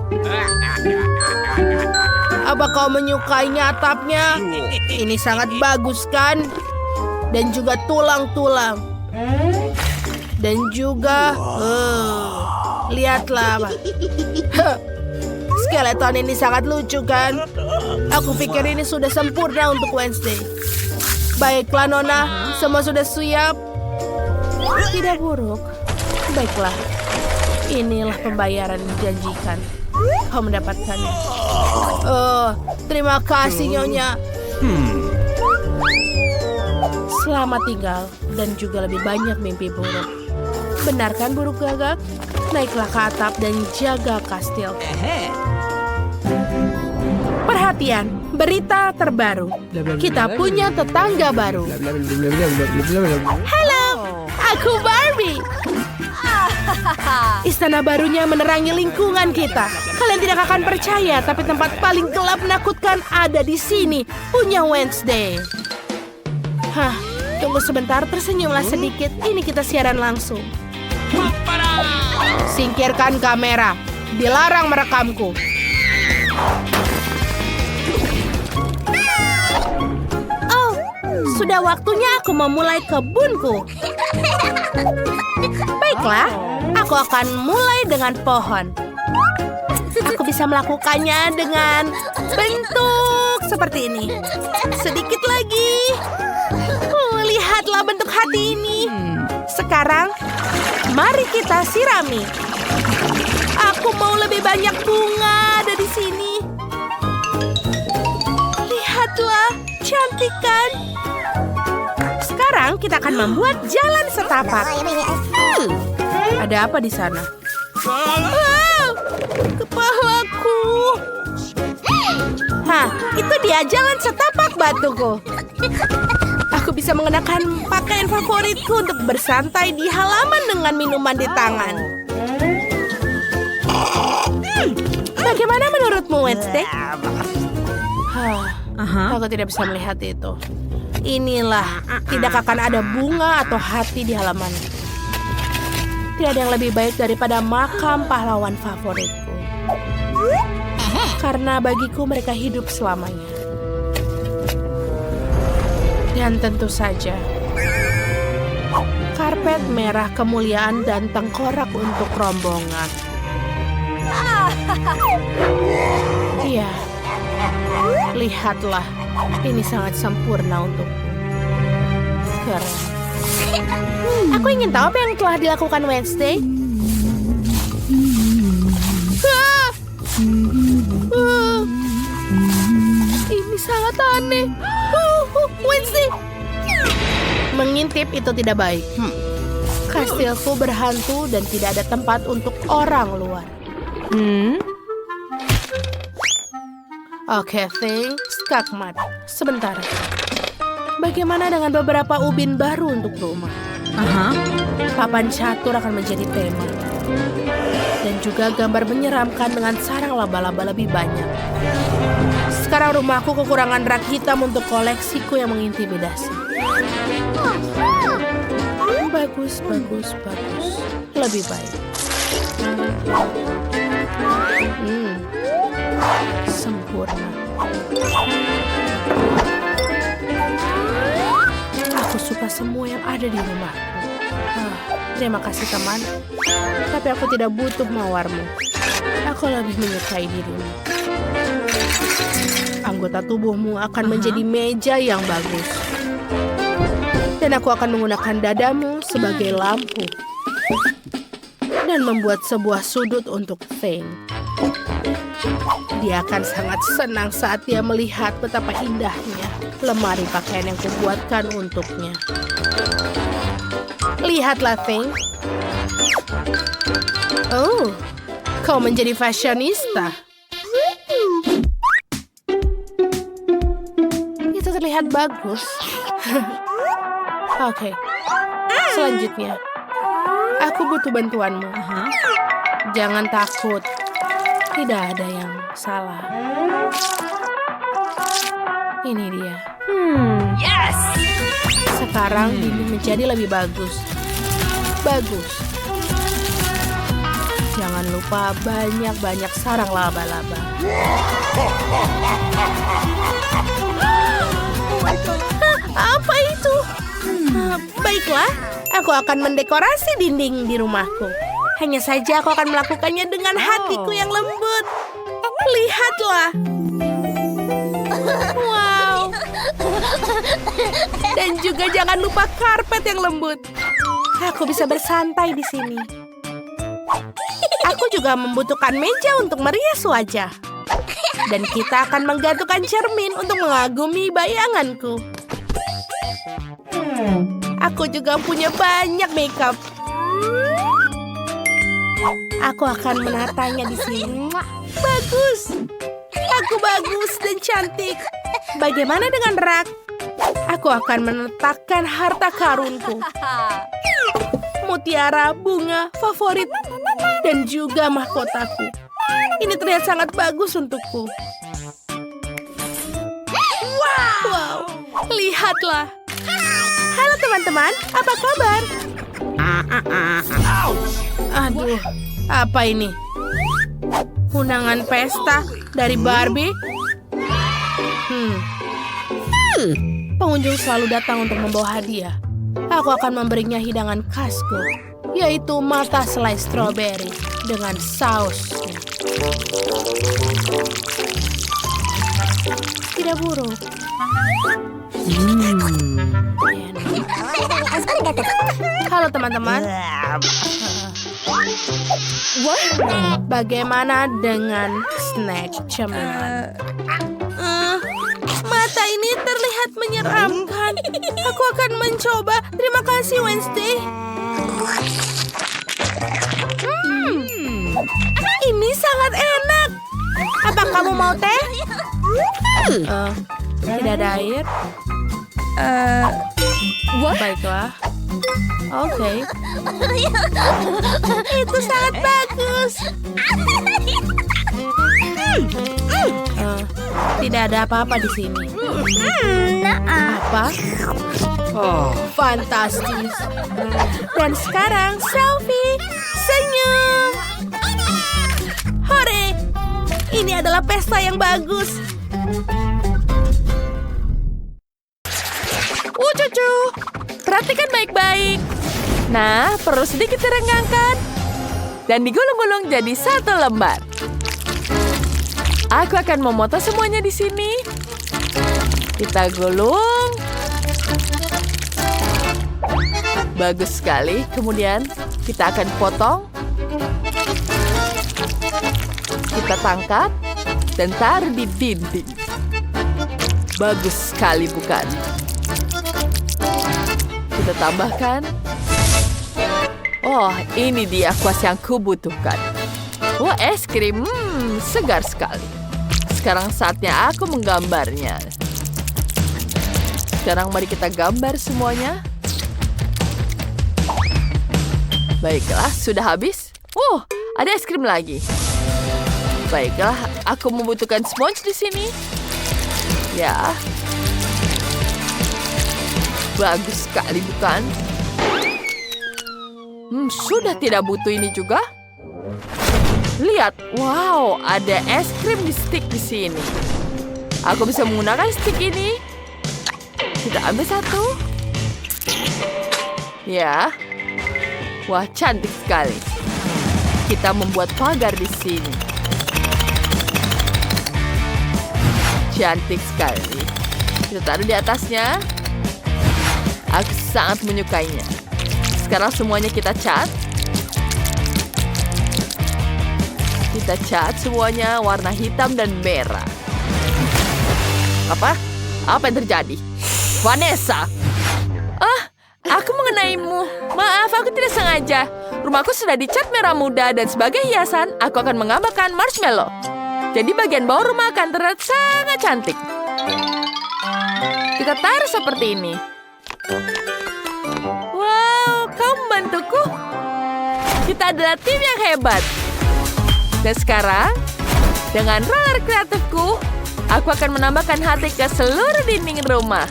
Apa kau menyukainya atapnya? Ini sangat bagus kan? Dan juga tulang-tulang. Dan juga lihatlah, Pak. Skeleton ini sangat lucu kan? Aku pikir ini sudah sempurna untuk Wednesday. Baiklah Nona, semua sudah siap. Tidak buruk. Baiklah. Inilah pembayaran yang dijanjikan. Kau mendapatkannya. Terima kasih Nyonya. Selamat tinggal dan juga lebih banyak mimpi buruk. Benar kan buruk gagak? Naiklah ke atap dan jaga kastil. Perhatian, berita terbaru. Kita punya tetangga baru. Halo, aku Barbie. Istana barunya menerangi lingkungan kita. Kalian tidak akan percaya, tapi tempat paling gelap menakutkan ada di sini. Punya Wednesday. Tunggu sebentar, tersenyumlah sedikit. Ini kita siaran langsung. Singkirkan kamera. Dilarang merekamku. Oh, sudah waktunya aku memulai kebunku. Baiklah, aku akan mulai dengan pohon. Aku bisa melakukannya dengan bentuk seperti ini. Sedikit lagi. Lihatlah bentuk hati ini. Sekarang, mari kita sirami. Aku mau lebih banyak bunga ada di sini. Lihatlah, cantik kan? Sekarang kita akan membuat jalan setapak. Ada apa di sana? Wow, kepalaku. Itu dia jalan setapak batuku. Aku bisa mengenakan pakaian favoritku untuk bersantai di halaman dengan minuman di tangan. Bagaimana menurutmu, Wednesday? Aku tidak bisa melihat itu. Inilah, tidak akan ada bunga atau hati di halaman. Tidak ada yang lebih baik daripada makam pahlawan favoritku. Karena bagiku mereka hidup selamanya. Dan tentu saja, karpet merah kemuliaan dan tengkorak untuk rombongan. Iya, lihatlah, ini sangat sempurna untukku. Keren. Aku ingin tahu apa yang telah dilakukan Wednesday. Ini sangat aneh. Wednesday. Mengintip itu tidak baik. Kastilku berhantu dan tidak ada tempat untuk orang luar. Oke, thanks, Skakmat. Sebentar. Bagaimana dengan beberapa ubin baru untuk rumah? Papan catur akan menjadi tema. Dan juga gambar menyeramkan dengan sarang laba-laba lebih banyak. Sekarang rumahku kekurangan rak hitam untuk koleksiku yang mengintimidasi. Bagus, bagus, bagus. Lebih baik. Sempurna. Aku suka semua yang ada di rumahku. Terima kasih teman. Tapi aku tidak butuh mawarmu. Aku lebih menyukai dirimu. Anggota tubuhmu akan menjadi meja yang bagus. Dan aku akan menggunakan dadamu sebagai lampu. Dan membuat sebuah sudut untuk Thing. Dia akan sangat senang saat dia melihat betapa indahnya lemari pakaian yang kubuatkan untuknya. Lihatlah, Thing. Oh, kau menjadi fashionista. Itu terlihat bagus. Oke, selanjutnya. Aku butuh bantuanmu. Jangan takut. Tidak ada yang salah. Ini dia. Yes! Sekarang ini menjadi lebih bagus. Bagus. Jangan lupa banyak-banyak sarang laba-laba. Apa itu? Baiklah, aku akan mendekorasi dinding di rumahku. Hanya saja aku akan melakukannya dengan hatiku yang lembut. Lihatlah. Wow. Dan juga jangan lupa karpet yang lembut. Aku bisa bersantai di sini. Aku juga membutuhkan meja untuk merias wajah. Dan kita akan menggantungkan cermin untuk mengagumi bayanganku. Aku juga punya banyak makeup. Aku akan menatanya di sini. Bagus. Aku bagus dan cantik. Bagaimana dengan rak? Aku akan meletakkan harta karunku. Mutiara, bunga, favorit, dan juga mahkotaku. Ini terlihat sangat bagus untukku. Wow, lihatlah. Halo teman-teman, apa kabar? Aduh, apa ini? Undangan pesta dari Barbie? Pengunjung selalu datang untuk membawa hadiah. Aku akan memberinya hidangan khasku, yaitu mata selai stroberi dengan sausnya. Tidak buruk. Halo teman-teman. Bagaimana dengan snack cemilan? Mata ini terlihat menyeramkan. Aku akan mencoba. Terima kasih, Wednesday. Ini sangat enak. Apa kamu mau teh? Tidak ada air. Baiklah. Oke. Itu sangat bagus. Tidak ada apa-apa di sini. Apa? Fantastis. Dan sekarang selfie. Senyum. Hore! Ini adalah pesta yang bagus. Cucu, perhatikan baik-baik. Nah, perlu sedikit direnggangkan. Dan digulung-gulung jadi satu lembar. Aku akan memotong semuanya di sini. Kita gulung. Bagus sekali. Kemudian kita akan potong. Kita tangkap dan taruh di dinding. Bagus sekali, bukan? Kita tambahkan. Oh, ini dia kuas yang kubutuhkan. Wah, es krim. Segar sekali. Sekarang saatnya aku menggambarnya. Sekarang mari kita gambar semuanya. Baiklah, sudah habis. Oh, ada es krim lagi. Baiklah, aku membutuhkan sponge di sini. Ya. Bagus sekali, bukan? Sudah tidak butuh ini juga. Lihat, wow, ada es krim di stick di sini. Aku bisa menggunakan stick ini. Kita ambil satu. Ya. Wah, cantik sekali. Kita membuat pagar di sini. Cantik sekali. Kita taruh di atasnya. Aku sangat menyukainya. Sekarang semuanya kita cat. Kita cat semuanya warna hitam dan merah. Apa? Apa yang terjadi? Vanessa! Aku mengenaimu. Maaf, aku tidak sengaja. Rumahku sudah dicat merah muda dan sebagai hiasan, aku akan menambahkan marshmallow. Jadi bagian bawah rumah akan terlihat sangat cantik. Kita taruh seperti ini. Wow, kau membantuku. Kita adalah tim yang hebat. Dan sekarang, dengan roller kreatifku, aku akan menambahkan hati ke seluruh dinding rumah.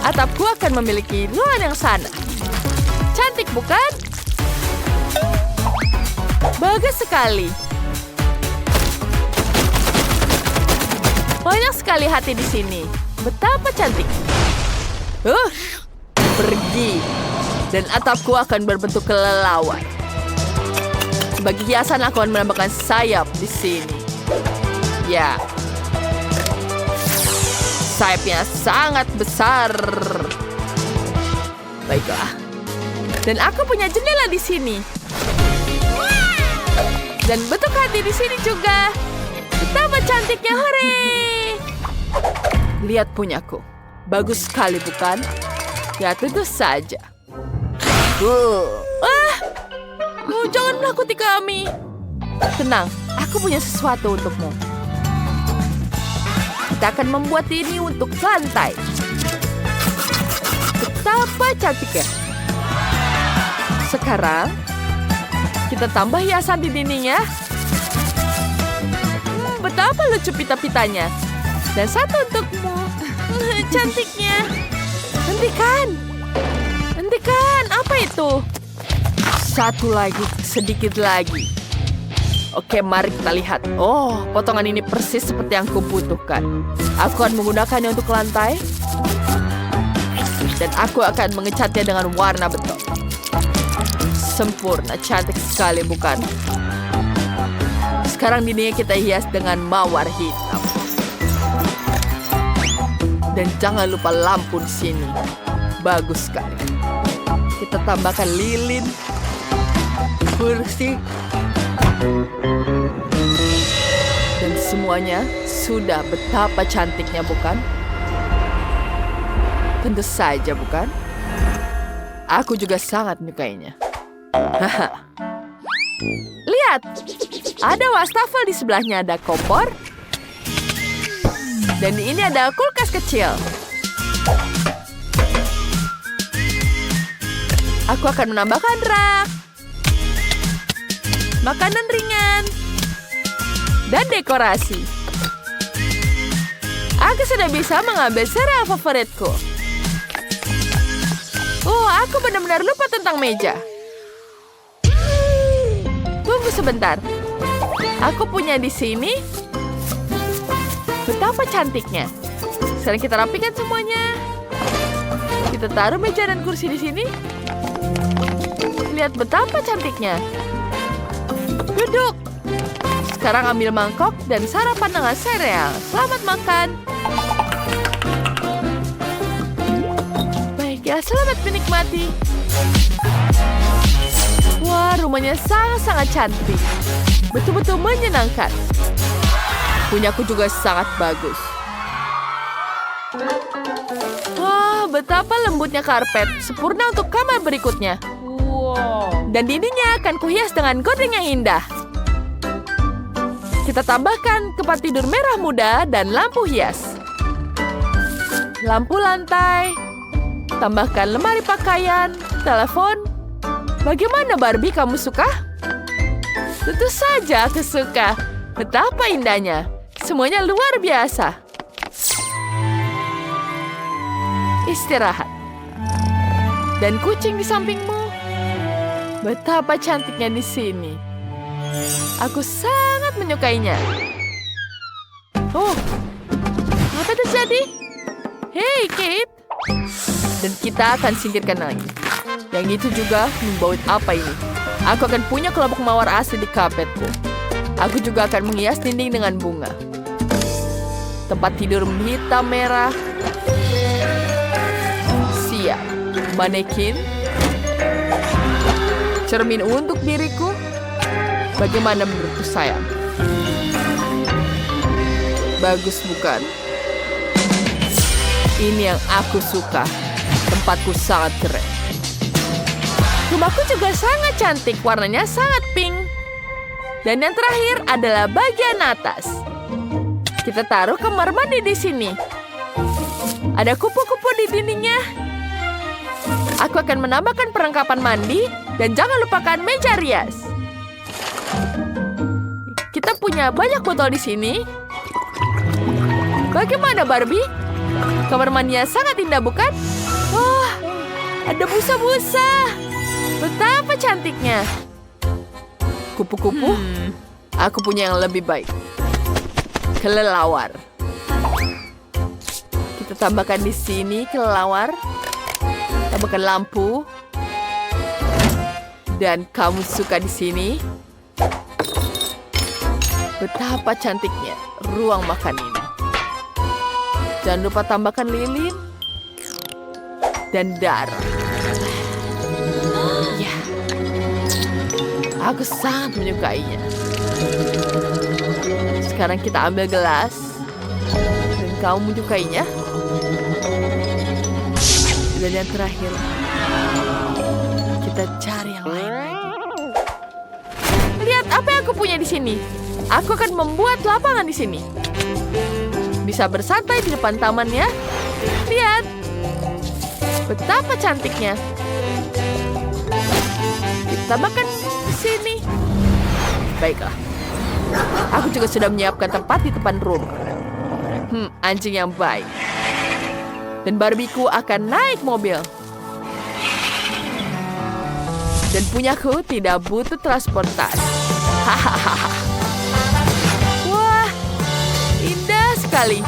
Atapku akan memiliki ruangan yang sana. Cantik, bukan? Bagus sekali. Banyak sekali hati di sini. Betapa cantik. Pergi. Dan atapku akan berbentuk kelelawar. Sebagai hiasan aku akan menambahkan sayap di sini. Ya. Sayapnya sangat besar. Baiklah. Dan aku punya jendela di sini. Dan bentuk hati di sini juga. Betapa cantiknya, hore! Lihat punyaku. Bagus sekali, bukan? Ya, tentu saja. Jangan menakuti kami. Tenang, aku punya sesuatu untukmu. Kita akan membuat ini untuk lantai. Betapa cantiknya. Sekarang, kita tambah hiasan di dindingnya. Betapa lucu pita-pitanya. Dan satu untukmu. Cantiknya. Hentikan. Hentikan. Apa itu? Satu lagi. Sedikit lagi. Oke, mari kita lihat. Oh, potongan ini persis seperti yang kubutuhkan. Aku akan menggunakannya untuk lantai. Dan aku akan mengecatnya dengan warna beton. Sempurna, cantik sekali, bukan? Sekarang dindingnya kita hias dengan mawar hitam. Dan jangan lupa lampu di sini. Bagus sekali. Kita tambahkan lilin, kursi, dan semuanya sudah betapa cantiknya, bukan? Tentu saja, bukan? Aku juga sangat menyukainya. Lihat, ada wastafel di sebelahnya, ada kompor. Dan di ini ada kulkas kecil. Aku akan menambahkan rak. Makanan ringan. dan dekorasi. Aku sudah bisa mengambil sereal favoritku. Oh, aku benar-benar lupa tentang meja. Tunggu sebentar. Aku punya di sini. Betapa cantiknya. Sekarang kita rapikan semuanya. Kita taruh meja dan kursi di sini. Lihat betapa cantiknya. Duduk. Sekarang ambil mangkok dan sarapan dengan sereal. Selamat makan. Baiklah, selamat menikmati. Wah, rumahnya sangat-sangat cantik. Betul-betul menyenangkan. Punyaku juga sangat bagus. Wah, betapa lembutnya karpet. Sempurna untuk kamar berikutnya. Wow. Dan dindingnya akan kuhias dengan gorden yang indah. Kita tambahkan tempat tidur merah muda dan lampu hias. Lampu lantai. Tambahkan lemari pakaian, telepon. Bagaimana Barbie, kamu suka? Tentu saja aku suka. Betapa indahnya. Semuanya luar biasa. Istirahat. Dan kucing di sampingmu. Betapa cantiknya di sini. Aku sangat menyukainya. Oh, apa terjadi? Hei, Kate. Dan kita akan singkirkan lagi. Yang itu juga membaut apa ini? Aku akan punya kelompok mawar asli di karpetku. Aku juga akan menghias dinding dengan bunga. Tempat tidur hitam merah. Siap. Manekin. Cermin untuk diriku. Bagaimana menurutku, sayang? Bagus bukan? Ini yang aku suka. Tempatku sangat keren. Rumahku juga sangat cantik. Warnanya sangat pink. Dan yang terakhir adalah bagian atas. Kita taruh kamar mandi di sini. Ada kupu-kupu di dindingnya. Aku akan menambahkan perlengkapan mandi dan jangan lupakan meja rias. Kita punya banyak botol di sini. Bagaimana Barbie? Kamar mandinya sangat indah bukan? Oh, ada busa-busa. Betapa cantiknya. Kupu-kupu. Aku punya yang lebih baik. Kelelawar. Kita tambahkan di sini kelelawar. Tambahkan lampu. Dan kamu suka di sini? Betapa cantiknya ruang makan ini. Jangan lupa tambahkan lilin dan darah. Ya, aku sangat menyukainya. Sekarang kita ambil gelas. Dan kamu menyukainya? Dan yang terakhir, kita cari yang lain lagi. Lihat apa yang aku punya di sini. Aku akan membuat lapangan di sini. Bisa bersantai di depan taman ya. Lihat. Betapa cantiknya. Kita makan di sini. Baiklah. Aku juga sudah menyiapkan tempat di depan rumah. Anjing yang baik. Dan Barbieku akan naik mobil. Dan punyaku tidak butuh transportasi. Hahaha. Wah, indah sekali.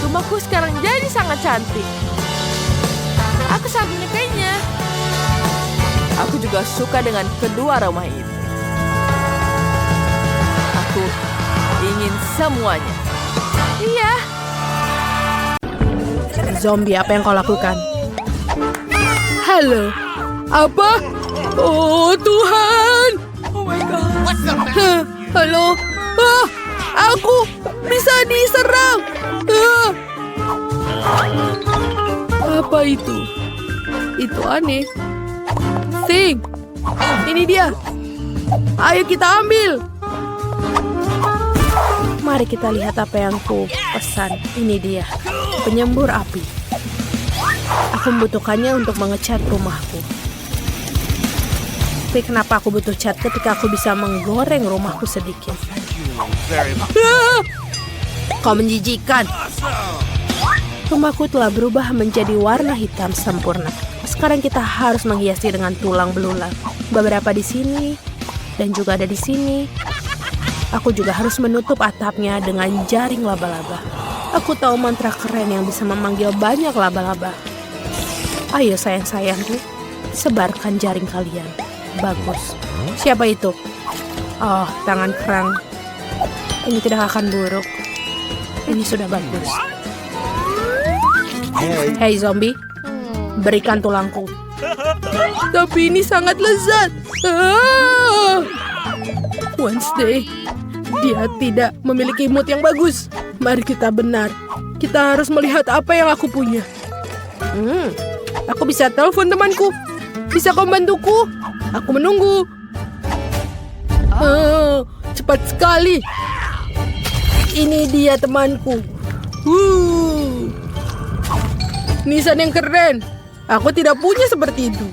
Rumahku sekarang jadi sangat cantik. Aku sangat menyukainya. Aku juga suka dengan kedua rumah ini. Aku ingin semuanya. Iya. Zombie, apa yang kau lakukan? Halo. Apa? Oh Tuhan. Oh my God. Halo? Aku bisa diserang. Apa itu? Itu aneh. Sing, ini dia. Ayo kita ambil. Mari kita lihat apa yang ku pesan. Ini dia, penyembur api. Aku membutuhkannya untuk mengecat rumahku. Tapi kenapa aku butuh cat ketika aku bisa menggoreng rumahku sedikit? Kau menjijikan. Rumahku telah berubah menjadi warna hitam sempurna. Sekarang kita harus menghiasi dengan tulang belulang. Beberapa di sini dan juga ada di sini. Aku juga harus menutup atapnya dengan jaring laba-laba. Aku tahu mantra keren yang bisa memanggil banyak laba-laba. Ayo sayang-sayangku, sebarkan jaring kalian. Bagus. Siapa itu? Oh, tangan kerang. Ini tidak akan buruk. Ini sudah bagus. Hei zombie, berikan tulangku. Tapi ini sangat lezat. Wednesday, dia tidak memiliki mood yang bagus. Mari kita benar. Kita harus melihat apa yang aku punya. Aku bisa telepon temanku. Bisa kau bantuku? Aku menunggu. Cepat sekali. Ini dia temanku. Nisan yang keren. Aku tidak punya seperti itu.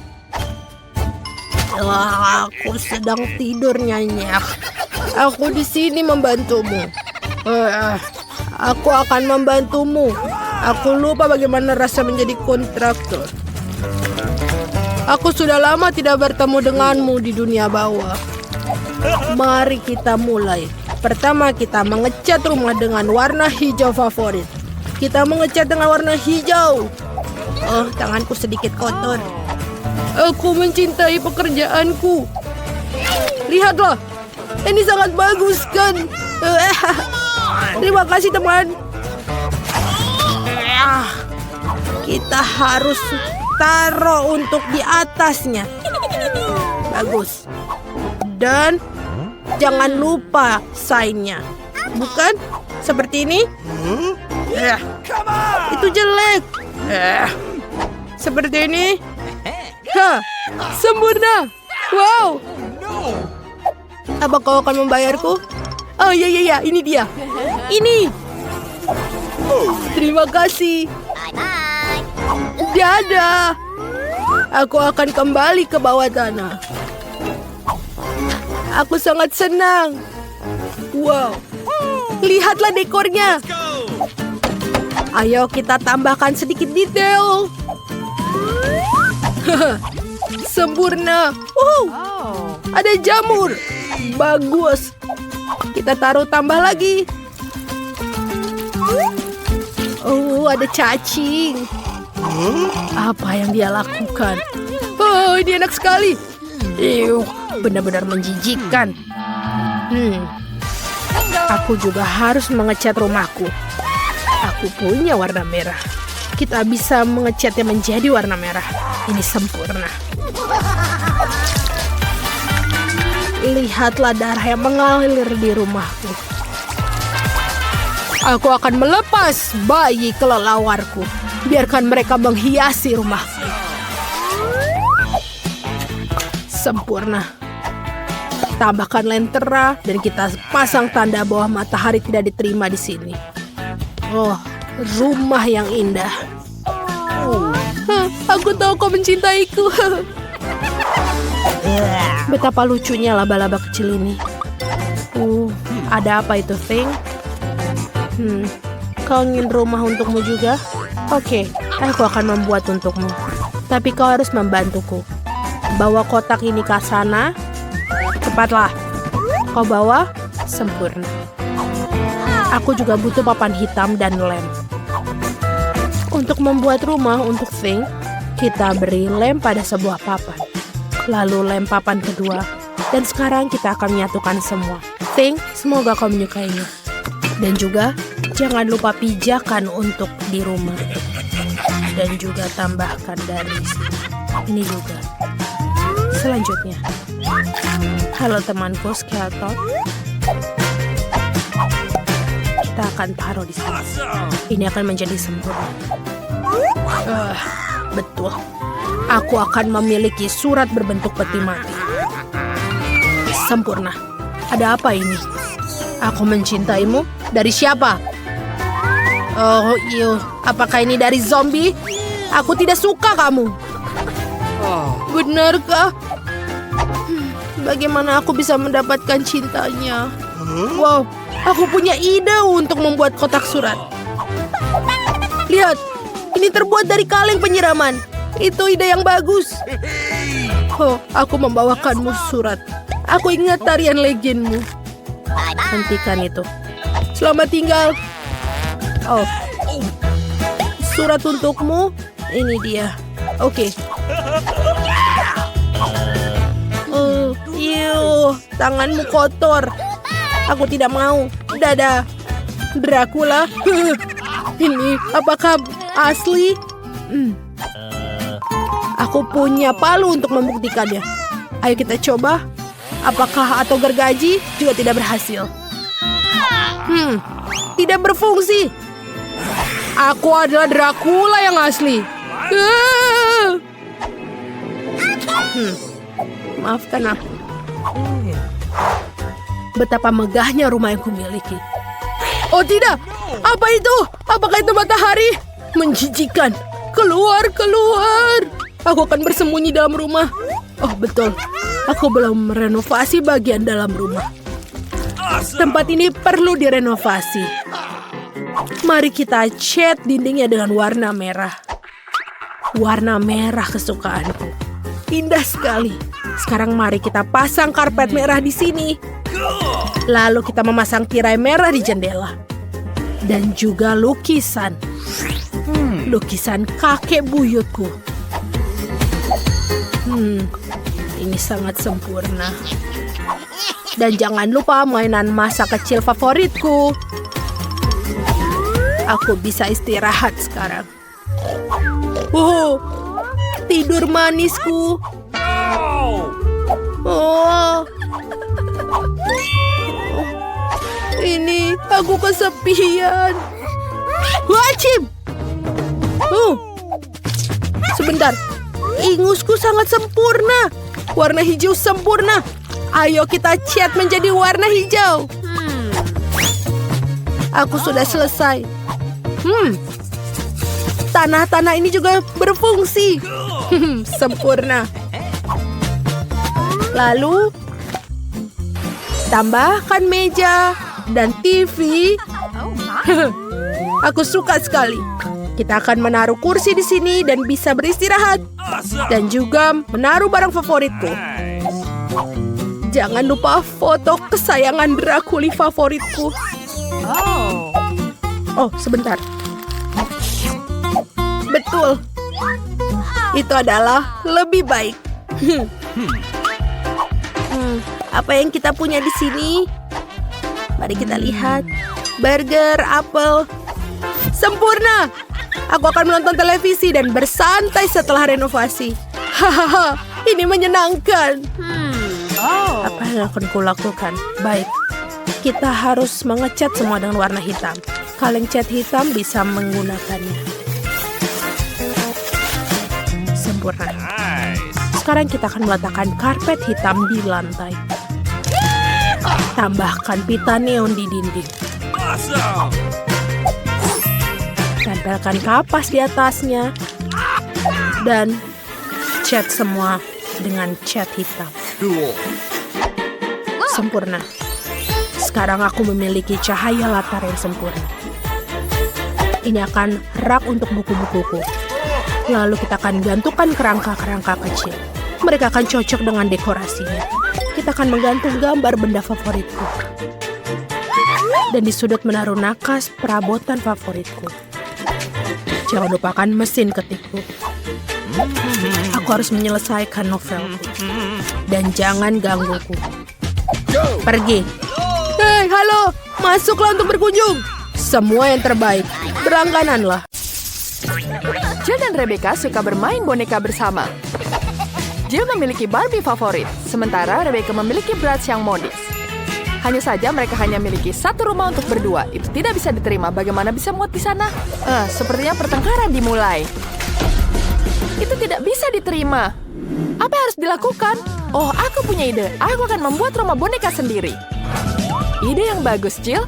Aku sedang tidur nyenyak. Aku di sini membantumu. Aku akan membantumu. Aku lupa bagaimana rasa menjadi kontraktor. Aku sudah lama tidak bertemu denganmu di dunia bawah. Mari kita mulai. Pertama kita mengecat rumah dengan warna hijau favorit. Kita mengecat dengan warna hijau. Oh, tanganku sedikit kotor. Aku mencintai pekerjaanku. Lihatlah, ini sangat bagus kan? Terima kasih teman. Kita harus taruh untuk di atasnya. Bagus. Dan jangan lupa sign-nya. Bukan? Seperti ini? Itu jelek. Seperti ini? Sempurna. Wow. Apa kau akan membayarku? Oh iya, ini dia. Ini. Terima kasih. Dadah. Aku akan kembali ke bawah tanah. Aku sangat senang. Wow. Lihatlah dekornya. Ayo kita tambahkan sedikit detail. Sempurna. Ada jamur. Bagus. Kita taruh tambah lagi. Oh, ada cacing. Apa yang dia lakukan? Oh, ini enak sekali. Benar-benar menjijikkan. Aku juga harus mengecat rumahku. Aku punya warna merah. Kita bisa mengecatnya menjadi warna merah. Ini sempurna. Lihatlah darah yang mengalir di rumahku. Aku akan melepas bayi kelelawarku. Biarkan mereka menghiasi rumahku. Sempurna. Tambahkan lentera dan kita pasang tanda bahwa matahari tidak diterima di sini. Oh, rumah yang indah. Aku tahu kau mencintaiku. Betapa lucunya laba-laba kecil ini. Ada apa itu, Thing? Kau ingin rumah untukmu juga? Oke, aku akan membuat untukmu. Tapi kau harus membantuku. Bawa kotak ini ke sana. Cepatlah. Kau bawa. Sempurna. Aku juga butuh papan hitam dan lem. Untuk membuat rumah untuk Thing, kita beri lem pada sebuah papan. Lalu lem papan kedua. Dan sekarang kita akan menyatukan semua. Thing, semoga kau menyukainya. Dan juga, jangan lupa pijakan untuk di rumah. Dan juga tambahkan dari sini. Ini juga. Selanjutnya. Halo temanku Skeleton. Kita akan taruh di sini. Ini akan menjadi sempurna. Betul. Aku akan memiliki surat berbentuk peti mati. Sempurna. Ada apa ini? Aku mencintaimu. Dari siapa? Oh, iyo. Apakah ini dari zombie? Aku tidak suka kamu. Benarkah? Bagaimana aku bisa mendapatkan cintanya? Wow, aku punya ide untuk membuat kotak surat. Lihat, ini terbuat dari kaleng penyiraman. Itu ide yang bagus. Oh, aku membawakanmu surat. Aku ingat tarian legendmu. Hentikan itu. Selamat tinggal. Oh, surat untukmu. Ini dia. Oke. Tanganmu kotor. Aku tidak mau. Dadah. Dracula. Ini apakah asli? Aku punya palu untuk membuktikannya. Ayo kita coba. Apakah atau gergaji juga tidak berhasil? Tidak berfungsi. Aku adalah Dracula yang asli. Maafkan aku. Betapa megahnya rumah yang kumiliki. Oh tidak, apa itu? Apakah itu matahari? Menjijikan. Keluar, keluar. Aku akan bersembunyi dalam rumah. Oh betul, aku belum merenovasi bagian dalam rumah. Tempat ini perlu direnovasi. Mari kita cat dindingnya dengan warna merah. Warna merah kesukaanku. Indah sekali. Sekarang mari kita pasang karpet merah di sini. Lalu kita memasang tirai merah di jendela. Dan juga lukisan. Lukisan kakek buyutku. Ini sangat sempurna. Dan jangan lupa mainan masa kecil favoritku. Aku bisa istirahat sekarang. Tidur manisku. Ini aku kesepian. Wajib. Sebentar. Ingusku sangat sempurna. Warna hijau sempurna. Ayo kita cat menjadi warna hijau. Aku sudah selesai. Tanah-tanah ini juga berfungsi. Sempurna. Lalu tambahkan meja dan TV. Aku suka sekali. Kita akan menaruh kursi di sini dan bisa beristirahat. Dan juga menaruh barang favoritku. Jangan lupa foto kesayangan Dracula favoritku. Oh, sebentar. Betul. Itu adalah lebih baik. Apa yang kita punya di sini? Mari kita lihat. Burger, apel. Sempurna. Aku akan menonton televisi dan bersantai setelah renovasi. Hahaha, ini menyenangkan. Apa yang akan kulakukan? Baik, kita harus mengecat semua dengan warna hitam. Kaleng cat hitam bisa menggunakannya. Sempurna. Sekarang kita akan meletakkan karpet hitam di lantai. Tambahkan pita neon di dinding. Tempelkan kapas di atasnya. Dan cat semua dengan cat hitam. Sempurna. Sekarang aku memiliki cahaya latar yang sempurna. Ini akan rak untuk buku-bukuku. Lalu kita akan gantungkan kerangka-kerangka kecil. Mereka akan cocok dengan dekorasinya. Kita akan menggantung gambar benda favoritku. Dan di sudut menaruh nakas perabotan favoritku. Jangan lupakan mesin ketikku. Aku harus menyelesaikan novelku. Dan jangan gangguku. Pergi. Hei, halo. Masuklah untuk berkunjung. Semua yang terbaik. Berlanggananlah. Jill dan Rebecca suka bermain boneka bersama. Jill memiliki Barbie favorit, sementara Rebecca memiliki Bratz yang modis. Hanya saja mereka hanya memiliki satu rumah untuk berdua. Itu tidak bisa diterima. Bagaimana bisa muat di sana? Sepertinya pertengkaran dimulai. Itu tidak bisa diterima. Apa yang harus dilakukan? Oh, aku punya ide. Aku akan membuat rumah boneka sendiri. Ide yang bagus, Jill.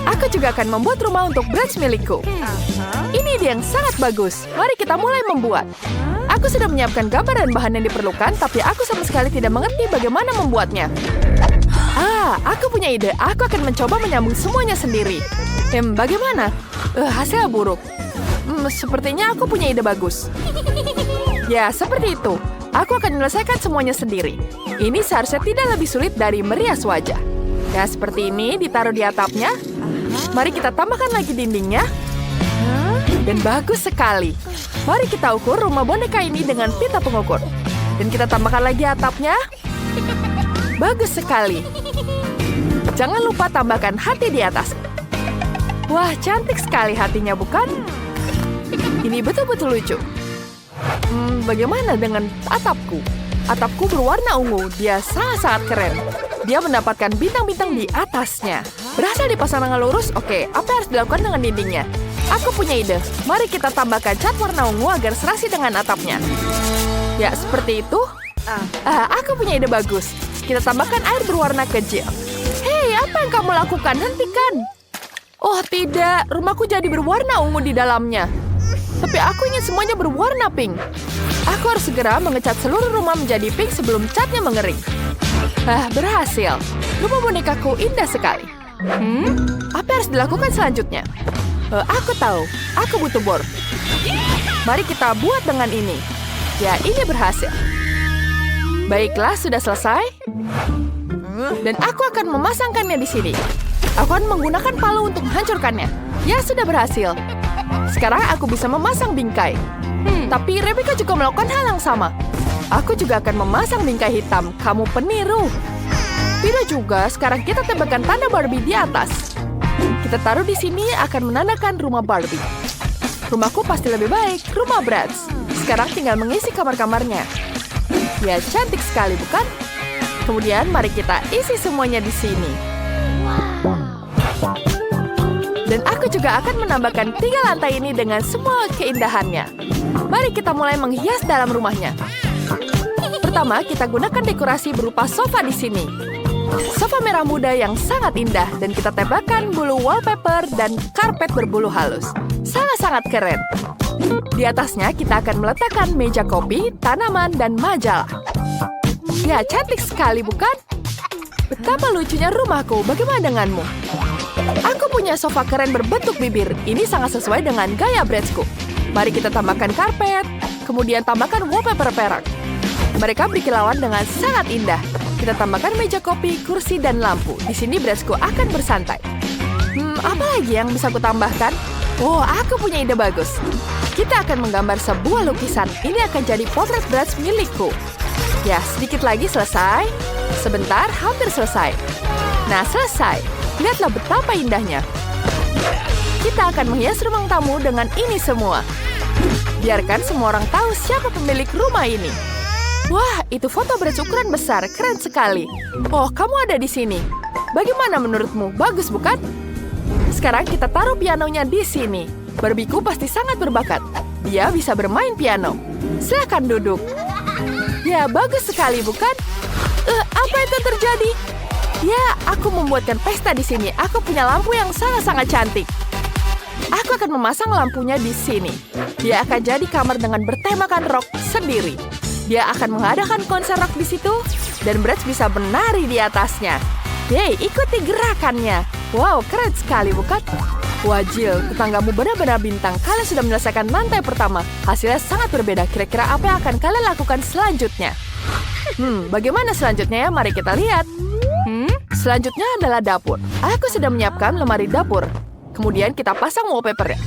Aku juga akan membuat rumah untuk Bratz milikku. Ini ide yang sangat bagus. Mari kita mulai membuat. Aku sudah menyiapkan gambar dan bahan yang diperlukan, tapi aku sama sekali tidak mengerti bagaimana membuatnya. Aku punya ide. Aku akan mencoba menyambung semuanya sendiri. Bagaimana? Hasilnya buruk. Sepertinya aku punya ide bagus. Ya, seperti itu. Aku akan menyelesaikan semuanya sendiri. Ini seharusnya tidak lebih sulit dari merias wajah. Ya, seperti ini ditaruh di atapnya. Mari kita tambahkan lagi dindingnya. Dan bagus sekali. Mari kita ukur rumah boneka ini dengan pita pengukur. Dan kita tambahkan lagi atapnya. Bagus sekali. Jangan lupa tambahkan hati di atas. Wah, cantik sekali hatinya, bukan? Ini betul-betul lucu. Bagaimana dengan atapku? Atapku berwarna ungu. Dia sangat-sangat keren. Dia mendapatkan bintang-bintang di atasnya. Berhasil dipasang dengan lurus? Oke, apa yang harus dilakukan dengan dindingnya? Aku punya ide. Mari kita tambahkan cat warna ungu agar serasi dengan atapnya. Ya, seperti itu. Aku punya ide bagus. Kita tambahkan air berwarna kecil. Hei, apa yang kamu lakukan? Hentikan. Oh, tidak. Rumahku jadi berwarna ungu di dalamnya. Tapi aku ingin semuanya berwarna pink. Aku harus segera mengecat seluruh rumah menjadi pink sebelum catnya mengering. Berhasil. Rumah bonekaku indah sekali. Apa yang harus dilakukan selanjutnya? Aku tahu. Aku butuh bor. Mari kita buat dengan ini. Ya, ini berhasil. Baiklah, sudah selesai. Dan aku akan memasangkannya di sini. Aku akan menggunakan palu untuk menghancurkannya. Ya, sudah berhasil. Sekarang aku bisa memasang bingkai. Tapi Rebecca juga melakukan hal yang sama. Aku juga akan memasang bingkai hitam. Kamu peniru. Tidak juga, sekarang kita tambahkan tanda Barbie di atas. Kita taruh di sini akan menandakan rumah Barbie. Rumahku pasti lebih baik, rumah Bratz. Sekarang tinggal mengisi kamar-kamarnya. Ya, cantik sekali, bukan? Kemudian mari kita isi semuanya di sini. Dan aku juga akan menambahkan 3 lantai ini dengan semua keindahannya. Mari kita mulai menghias dalam rumahnya. Pertama, kita gunakan dekorasi berupa sofa di sini. Sofa merah muda yang sangat indah dan kita tempelkan bulu wallpaper dan karpet berbulu halus. Sangat-sangat keren. Di atasnya kita akan meletakkan meja kopi, tanaman, dan majalah. Ya, cantik sekali, bukan? Betapa lucunya rumahku. Bagaimana denganmu? Aku punya sofa keren berbentuk bibir. Ini sangat sesuai dengan gaya Bratzku. Mari kita tambahkan karpet, kemudian tambahkan wallpaper perak. Mereka berkilauan dengan sangat indah. Kita tambahkan meja kopi, kursi, dan lampu. Di sini Bratzku akan bersantai. Apa lagi yang bisa aku tambahkan? Oh, aku punya ide bagus. Kita akan menggambar sebuah lukisan. Ini akan jadi potret Bratz milikku. Ya, sedikit lagi selesai. Sebentar, hampir selesai. Nah, selesai. Lihatlah betapa indahnya. Kita akan menghias ruang tamu dengan ini semua. Biarkan semua orang tahu siapa pemilik rumah ini. Wah, itu foto Bratz ukuran besar. Keren sekali. Oh, kamu ada di sini. Bagaimana menurutmu? Bagus, bukan? Sekarang kita taruh pianonya di sini. Barbieku pasti sangat berbakat. Dia bisa bermain piano. Silakan duduk. Ya, bagus sekali, bukan? Apa itu terjadi? Ya, aku membuatkan pesta di sini. Aku punya lampu yang sangat-sangat cantik. Aku akan memasang lampunya di sini. Dia akan jadi kamar dengan bertemakan rock sendiri. Dia akan mengadakan konser rock di situ, dan Bratz bisa menari di atasnya. Yeay, ikuti gerakannya. Wow, keren sekali, bukan? Wah, Jill, tetanggamu benar-benar bintang. Kalian sudah menyelesaikan lantai pertama. Hasilnya sangat berbeda. Kira-kira apa yang akan kalian lakukan selanjutnya? Bagaimana selanjutnya ya? Mari kita lihat. Selanjutnya adalah dapur. Aku sudah menyiapkan lemari dapur. Kemudian kita pasang wallpaper-nya.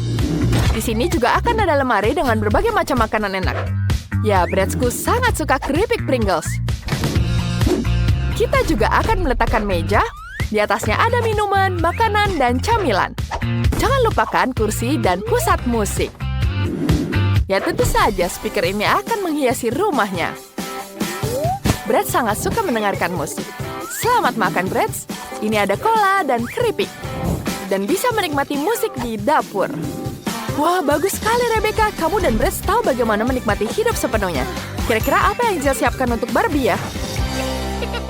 Di sini juga akan ada lemari dengan berbagai macam makanan enak. Ya, Bratzku sangat suka keripik Pringles. Kita juga akan meletakkan meja. Di atasnya ada minuman, makanan, dan camilan. Jangan lupakan kursi dan pusat musik. Ya, tentu saja speaker ini akan menghiasi rumahnya. Bratz sangat suka mendengarkan musik. Selamat makan, Bratz. Ini ada cola dan keripik. Dan bisa menikmati musik di dapur. Wah, bagus sekali, Rebecca. Kamu dan Bratz tahu bagaimana menikmati hidup sepenuhnya. Kira-kira apa yang Jill siapkan untuk Barbie ya?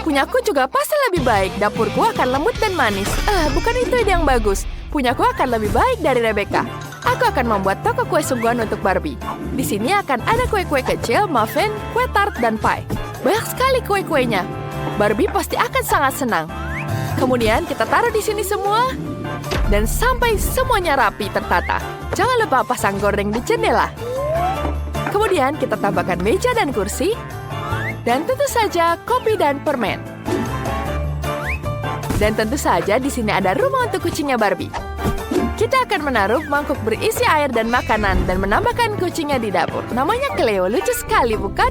Punyaku juga pasti lebih baik. Dapurku akan lembut dan manis. Bukan itu ide yang bagus. Punyaku akan lebih baik dari Rebecca. Aku akan membuat toko kue sungguhan untuk Barbie. Di sini akan ada kue-kue kecil, muffin, kue tart, dan pie. Banyak sekali kue-kuenya. Barbie pasti akan sangat senang. Kemudian kita taruh di sini semua. Dan sampai semuanya rapi tertata. Jangan lupa pasang gorden di jendela. Kemudian kita tambahkan meja dan kursi. Dan tentu saja kopi dan permen. Dan tentu saja di sini ada rumah untuk kucingnya Barbie. Kita akan menaruh mangkuk berisi air dan makanan dan menambahkan kucingnya di dapur. Namanya Cleo, lucu sekali bukan?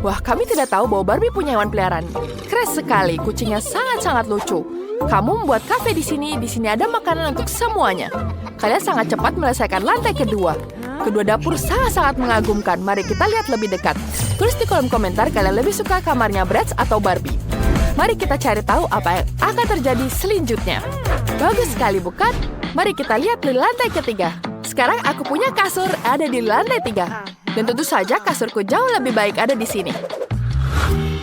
Wah, kami tidak tahu bahwa Barbie punya hewan peliharaan. Keren sekali, kucingnya sangat-sangat lucu. Kamu membuat kafe di sini ada makanan untuk semuanya. Kalian sangat cepat menyelesaikan lantai kedua. Kedua dapur sangat-sangat mengagumkan. Mari kita lihat lebih dekat. Tulis di kolom komentar kalian lebih suka kamarnya Bratz atau Barbie. Mari kita cari tahu apa yang akan terjadi selanjutnya. Bagus sekali bukan? Mari kita lihat di lantai ketiga. Sekarang aku punya kasur ada di lantai 3. Dan tentu saja kasurku jauh lebih baik ada di sini.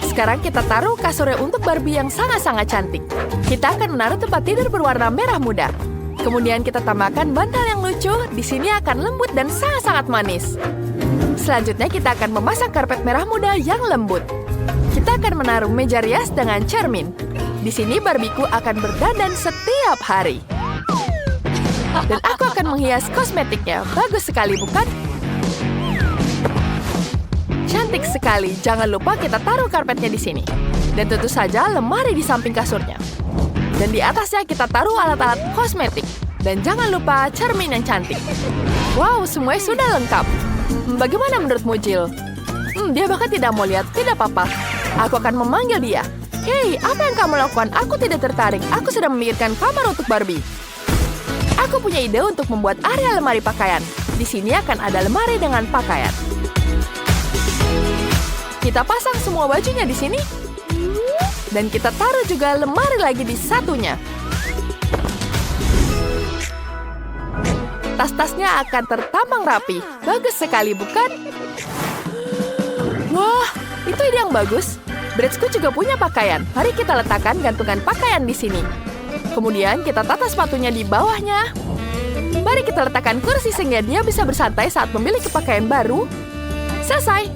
Sekarang kita taruh kasurnya untuk Barbie yang sangat-sangat cantik. Kita akan menaruh tempat tidur berwarna merah muda. Kemudian kita tambahkan bantal yang lucu. Di sini akan lembut dan sangat-sangat manis. Selanjutnya kita akan memasang karpet merah muda yang lembut. Kita akan menaruh meja rias dengan cermin. Di sini Barbieku akan berdandan setiap hari. Dan aku akan menghias kosmetiknya. Bagus sekali, bukan? Cantik sekali. Jangan lupa kita taruh karpetnya di sini. Dan tentu saja lemari di samping kasurnya. Dan di atasnya kita taruh alat-alat kosmetik. Dan jangan lupa cermin yang cantik. Wow, semuanya sudah lengkap. Bagaimana menurutmu, Jill? Dia bahkan tidak mau lihat. Tidak apa-apa. Aku akan memanggil dia. Hei, apa yang kamu lakukan? Aku tidak tertarik. Aku sedang memikirkan kamar untuk Barbie. Aku punya ide untuk membuat area lemari pakaian. Di sini akan ada lemari dengan pakaian. Kita pasang semua bajunya di sini. Dan kita taruh juga lemari lagi di satunya. Tas-tasnya akan tertampang rapi. Bagus sekali, bukan? Wah, itu ide yang bagus. Bratzku juga punya pakaian. Mari kita letakkan gantungan pakaian di sini. Kemudian kita tata sepatunya di bawahnya. Mari kita letakkan kursi sehingga dia bisa bersantai saat memiliki pakaian baru. Selesai.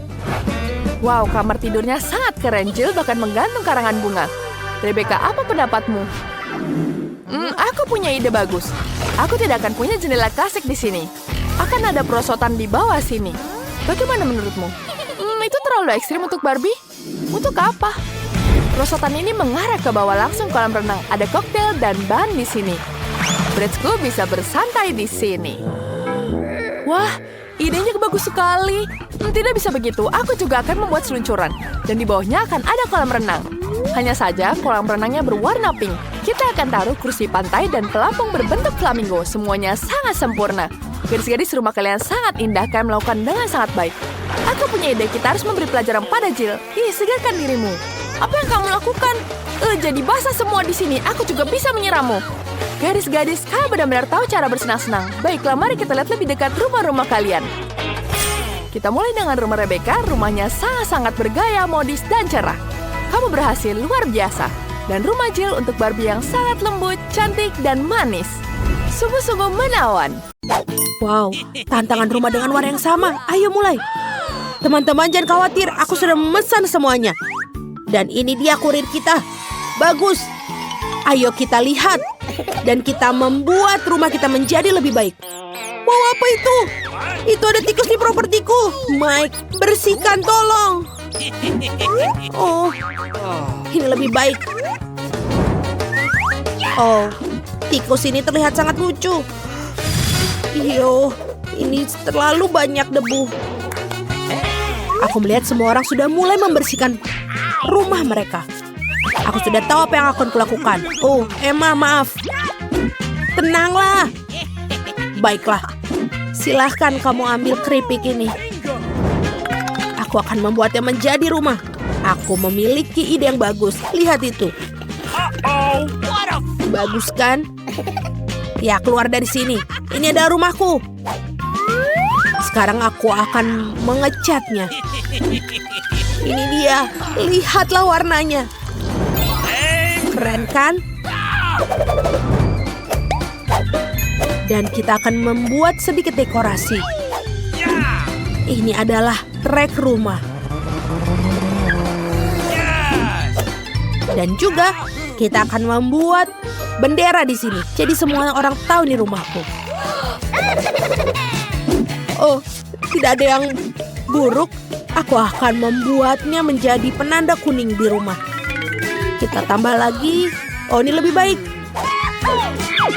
Wow, kamar tidurnya sangat keren. Jill bahkan menggantung karangan bunga. Rebecca, apa pendapatmu? Aku punya ide bagus. Aku tidak akan punya jendela klasik di sini. Akan ada perosotan di bawah sini. Bagaimana menurutmu? Itu terlalu ekstrim untuk Barbie? Untuk apa? Perosotan ini mengarah ke bawah langsung kolam renang. Ada koktail dan ban di sini. Bratzku bisa bersantai di sini. Wah, idenya bagus sekali. Tidak bisa begitu. Aku juga akan membuat seluncuran. Dan di bawahnya akan ada kolam renang. Hanya saja kolam renangnya berwarna pink. Kita akan taruh kursi pantai dan pelampung berbentuk flamingo. Semuanya sangat sempurna. Gadis-gadis rumah kalian sangat indah. Kalian melakukan dengan sangat baik. Aku punya ide. Kita harus memberi pelajaran pada Jill. Segarkan dirimu. Apa yang kamu lakukan? Jadi basah semua di sini. Aku juga bisa menyirammu. Gadis-gadis, kalian benar-benar tahu cara bersenang-senang. Baiklah, mari kita lihat lebih dekat rumah-rumah kalian. Kita mulai dengan rumah Rebecca. Rumahnya sangat-sangat bergaya, modis, dan cerah. Kamu berhasil luar biasa. Dan rumah Jill untuk Barbie yang sangat lembut, cantik, dan manis. Sungguh-sungguh menawan. Wow, tantangan rumah dengan warna yang sama. Ayo mulai. Teman-teman jangan khawatir, aku sudah memesan semuanya. Dan ini dia kurir kita. Bagus. Ayo kita lihat. Dan kita membuat rumah kita menjadi lebih baik. Wow, apa itu? Itu ada tikus di propertiku. Mike, bersihkan tolong. Oh, ini lebih baik. Oh, tikus ini terlihat sangat lucu. Iyo, ini terlalu banyak debu. Aku melihat semua orang sudah mulai membersihkan rumah mereka. Aku sudah tahu apa yang akan kulakukan. Oh, Emma, maaf. Tenanglah. Baiklah. Silahkan kamu ambil keripik ini. Aku akan membuatnya menjadi rumah. Aku memiliki ide yang bagus. Lihat itu. Bagus kan? Ya, keluar dari sini. Ini adalah rumahku. Sekarang aku akan mengecatnya. Ini dia. Lihatlah warnanya. Keren kan? Dan kita akan membuat sedikit dekorasi. Ini adalah rek rumah. Dan juga kita akan membuat bendera di sini. Jadi semua orang tahu ini rumahku. Oh, tidak ada yang buruk. Aku akan membuatnya menjadi penanda kuning di rumah. Kita tambah lagi. Oh, ini lebih baik.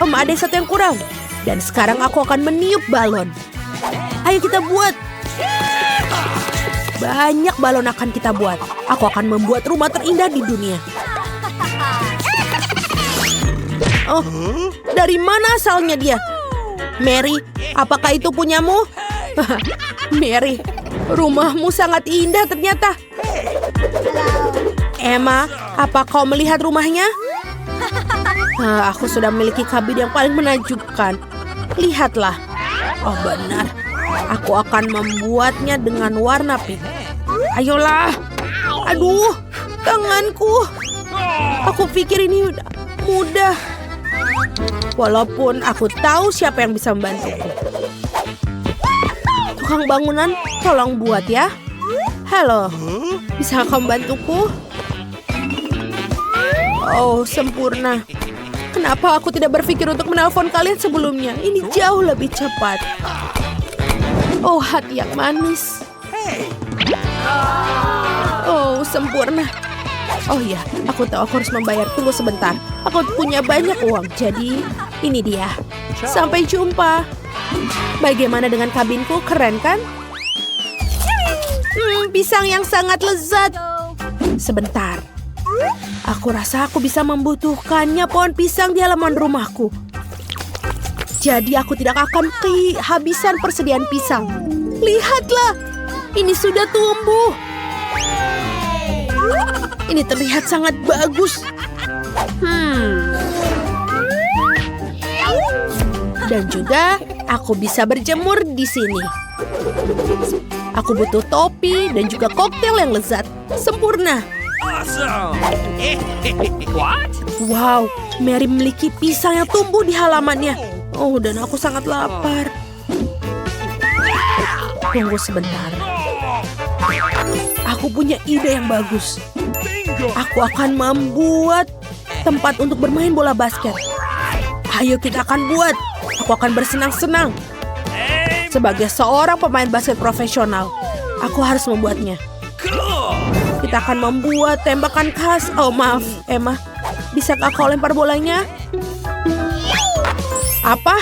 Ada satu yang kurang. Dan sekarang aku akan meniup balon. Ayo kita buat. Banyak balon akan kita buat. Aku akan membuat rumah terindah di dunia. Oh, dari mana asalnya dia? Mary, apakah itu punyamu? Mary, rumahmu sangat indah ternyata. Emma, apa kau melihat rumahnya? Aku sudah memiliki kabin yang paling menakjubkan. Lihatlah. Oh benar, aku akan membuatnya dengan warna pink. Ayolah. Aduh, tanganku. Aku pikir ini mudah. Walaupun aku tahu siapa yang bisa membantuku. Tukang bangunan, tolong buat ya. Halo, bisa kau membantuku? Oh, sempurna. Kenapa aku tidak berpikir untuk menelpon kalian sebelumnya? Ini jauh lebih cepat. Oh, hati yang manis. Oh, sempurna. Oh ya, aku tahu aku harus membayar. Tunggu sebentar. Aku punya banyak uang, jadi ini dia. Sampai jumpa. Bagaimana dengan kabinku? Keren kan? Pisang yang sangat lezat. Sebentar. Aku rasa aku bisa membutuhkannya pohon pisang di halaman rumahku. Jadi aku tidak akan kehabisan persediaan pisang. Lihatlah, ini sudah tumbuh. Ini terlihat sangat bagus. Dan juga aku bisa berjemur di sini. Aku butuh topi dan juga koktail yang lezat. Sempurna. What? Wow, Mary memiliki pisang yang tumbuh di halamannya. Oh, dan aku sangat lapar. Tunggu sebentar. Aku punya ide yang bagus. Aku akan membuat tempat untuk bermain bola basket. Ayo kita akan buat. Aku akan bersenang-senang. Sebagai seorang pemain basket profesional, aku harus membuatnya. Kita akan membuat tembakan khas. Oh maaf, Emma. Bisakah kau lempar bolanya? Apa?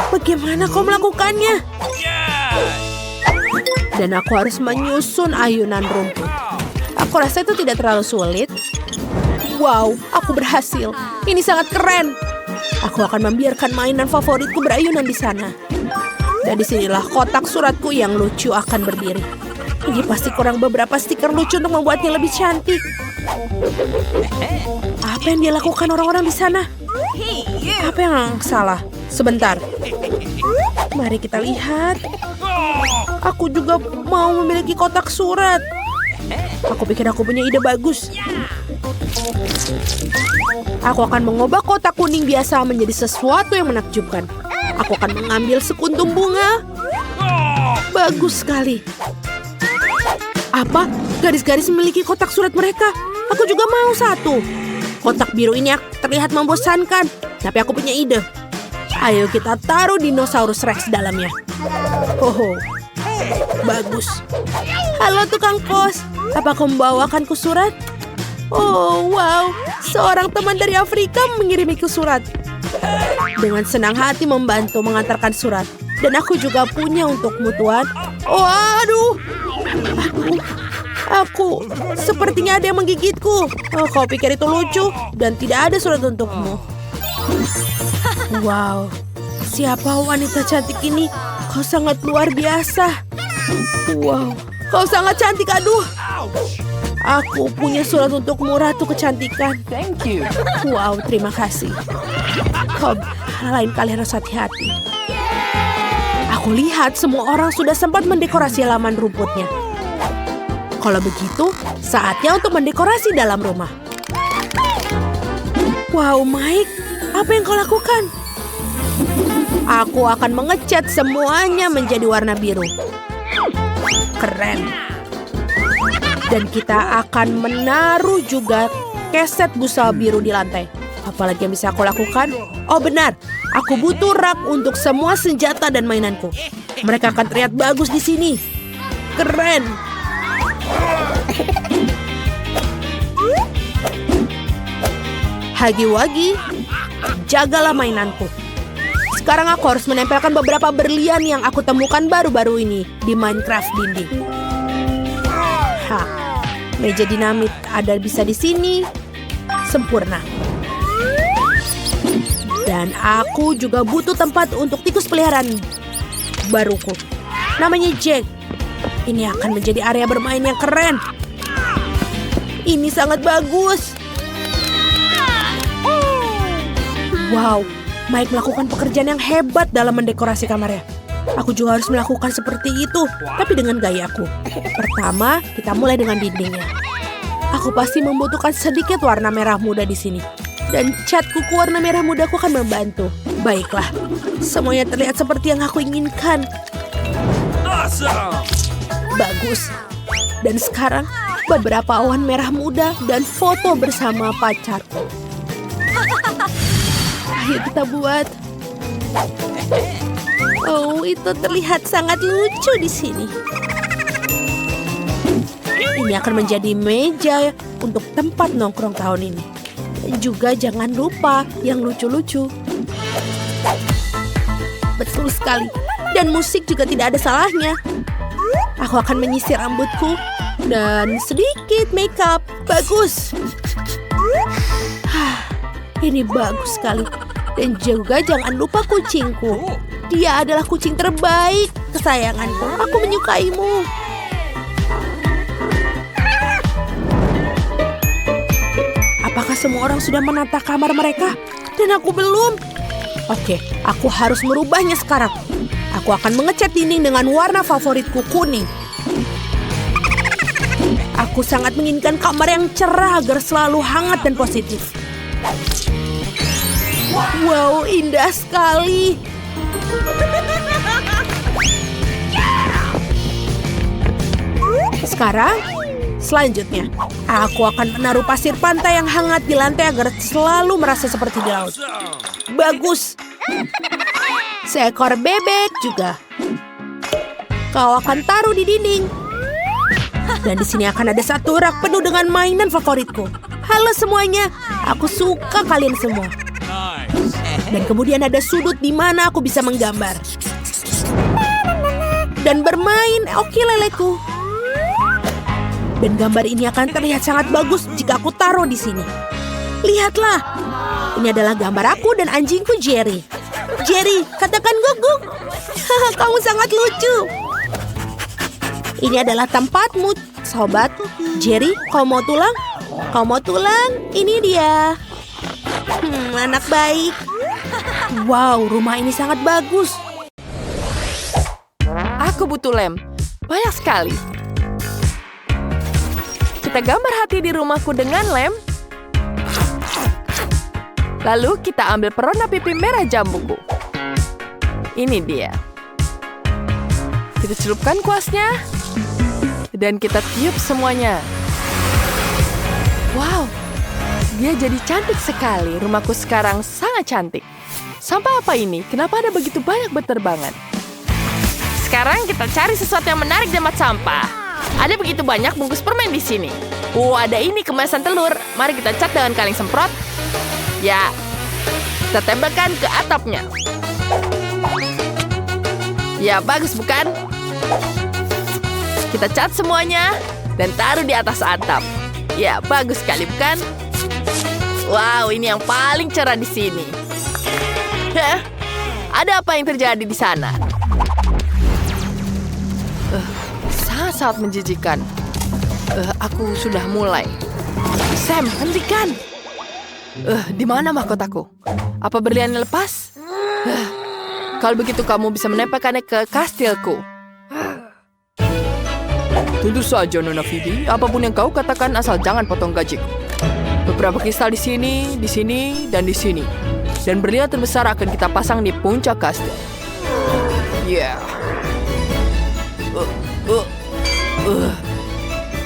Bagaimana kau melakukannya? Dan aku harus menyusun ayunan rumput. Aku rasa itu tidak terlalu sulit. Wow, aku berhasil. Ini sangat keren. Aku akan membiarkan mainan favoritku berayunan di sana. Dan disinilah kotak suratku yang lucu akan berdiri. Ini pasti kurang beberapa stiker lucu untuk membuatnya lebih cantik. Apa yang dia lakukan orang-orang di sana? Apa yang salah? Sebentar. Mari kita lihat. Aku juga mau memiliki kotak surat. Aku pikir aku punya ide bagus. Aku akan mengubah kotak kuning biasa menjadi sesuatu yang menakjubkan. Aku akan mengambil sekuntum bunga. Bagus sekali. Apa? Garis-garis memiliki kotak surat mereka. Aku juga mau satu. Kotak biru ini terlihat membosankan. Tapi aku punya ide. Ayo kita taruh dinosaurus Rex dalamnya. Oh, bagus. Halo tukang pos. Apa kau membawakanku surat? Oh, wow. Seorang teman dari Afrika mengirimiku surat. Dengan senang hati membantu mengantarkan surat. Dan aku juga punya untukmu, Tuan. Oh, aduh. Aku sepertinya ada yang menggigitku. Oh, kau pikir itu lucu? Dan tidak ada surat untukmu. Wow. Siapa wanita cantik ini? Kau sangat luar biasa. Wow. Kau sangat cantik, aduh. Aku punya surat untukmu, Ratu Kecantikan. Thank you. Wow, terima kasih. Kau lain kali harus hati-hati. Aku lihat semua orang sudah sempat mendekorasi halaman rumputnya. Kalau begitu, saatnya untuk mendekorasi dalam rumah. Wow, Mike, apa yang kau lakukan? Aku akan mengecat semuanya menjadi warna biru. Keren. Dan kita akan menaruh juga keset busa biru di lantai. Apalagi yang bisa aku lakukan? Oh benar, aku butuh rak untuk semua senjata dan mainanku. Mereka akan terlihat bagus di sini. Keren. Hagi-wagi, jagalah mainanku. Sekarang aku harus menempelkan beberapa berlian yang aku temukan baru-baru ini di Minecraft dinding. Meja dinamit ada bisa di sini. Sempurna. Dan aku juga butuh tempat untuk tikus peliharaan baruku. Namanya Jack. Ini akan menjadi area bermain yang keren. Ini sangat bagus. Wow, Mike melakukan pekerjaan yang hebat dalam mendekorasi kamarnya. Aku juga harus melakukan seperti itu, tapi dengan gayaku. Pertama, kita mulai dengan dindingnya. Aku pasti membutuhkan sedikit warna merah muda di sini. Dan cat kuku warna merah mudaku akan membantu. Baiklah, semuanya terlihat seperti yang aku inginkan. Awesome. Bagus. Dan sekarang, beberapa awan merah muda dan foto bersama pacarku. Ayo kita buat. Oh, itu terlihat sangat lucu di sini. Ini akan menjadi meja untuk tempat nongkrong tahun ini. Dan juga jangan lupa yang lucu-lucu. Betul sekali. Dan musik juga tidak ada salahnya. Aku akan menyisir rambutku dan sedikit makeup. Bagus. Ini bagus sekali. Dan juga jangan lupa kucingku. Dia adalah kucing terbaik, kesayanganku. Aku menyukaimu. Apakah semua orang sudah menata kamar mereka? Dan aku belum. Oke, aku harus merubahnya sekarang. Aku akan mengecat dinding dengan warna favoritku, kuning. Aku sangat menginginkan kamar yang cerah agar selalu hangat dan positif. Wow, indah sekali. Sekarang, selanjutnya, aku akan menaruh pasir pantai yang hangat di lantai agar selalu merasa seperti di laut. Bagus. Seekor bebek juga. Kau akan taruh di dinding. Dan di sini akan ada satu rak penuh dengan mainan favoritku. Halo semuanya, aku suka kalian semua. Dan kemudian ada sudut di mana aku bisa menggambar. Dan bermain ukuleleku. Dan gambar ini akan terlihat sangat bagus jika aku taruh di sini. Lihatlah. Ini adalah gambar aku dan anjingku Jerry. Jerry, katakan guguk. Kamu sangat lucu. Ini adalah tempatmu, sobat. Jerry, kau mau tulang? Kau mau tulang? Ini dia. Anak baik. Wow, rumah ini sangat bagus. Aku butuh lem. Banyak sekali. Kita gambar hati di rumahku dengan lem. Lalu kita ambil perona pipi merah jambuku. Ini dia. Kita celupkan kuasnya. Dan kita tiup semuanya. Wow, dia jadi cantik sekali. Rumahku sekarang sangat cantik. Sampah apa ini? Kenapa ada begitu banyak berterbangan? Sekarang kita cari sesuatu yang menarik di tempat sampah. Ada begitu banyak bungkus permen di sini. Ada ini kemasan telur. Mari kita cat dengan kaleng semprot. Ya, kita tempelkan ke atapnya. Ya, bagus bukan? Kita cat semuanya dan taruh di atas atap. Ya, bagus sekali bukan? Wow, ini yang paling cerah di sini. Hah? Ada apa yang terjadi di sana? Sangat menjijikan. Aku sudah mulai. Sam, hentikan. Di mana mahkotaku? Apa berliannya lepas? Kalau begitu kamu bisa menempelkannya ke kastilku. Tentu saja, Nona Phoebe. Apapun yang kau katakan asal jangan potong gajiku. Beberapa kristal di sini, dan di sini. Dan berlian terbesar akan kita pasang di puncak kastil. Yeah.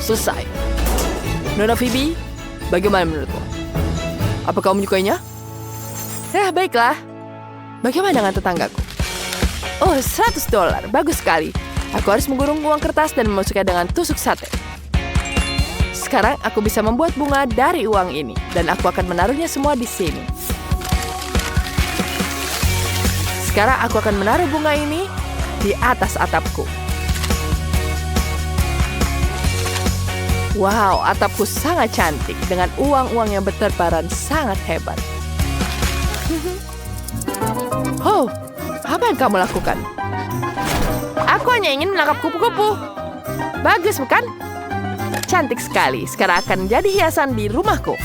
Selesai. Nona Phoebe, bagaimana menurutmu? Apa kau menyukainya? Baiklah. Bagaimana dengan tetanggaku? Oh, $100. Bagus sekali. Aku harus menggulung uang kertas dan memasuknya dengan tusuk sate. Sekarang aku bisa membuat bunga dari uang ini. Dan aku akan menaruhnya semua di sini. Sekarang aku akan menaruh bunga ini di atas atapku. Wow, atapku sangat cantik dengan uang-uang yang berterbaran sangat hebat. Oh, apa yang kamu lakukan? Aku hanya ingin menangkap kupu-kupu. Bagus, bukan? Cantik sekali. Sekarang akan jadi hiasan di rumahku.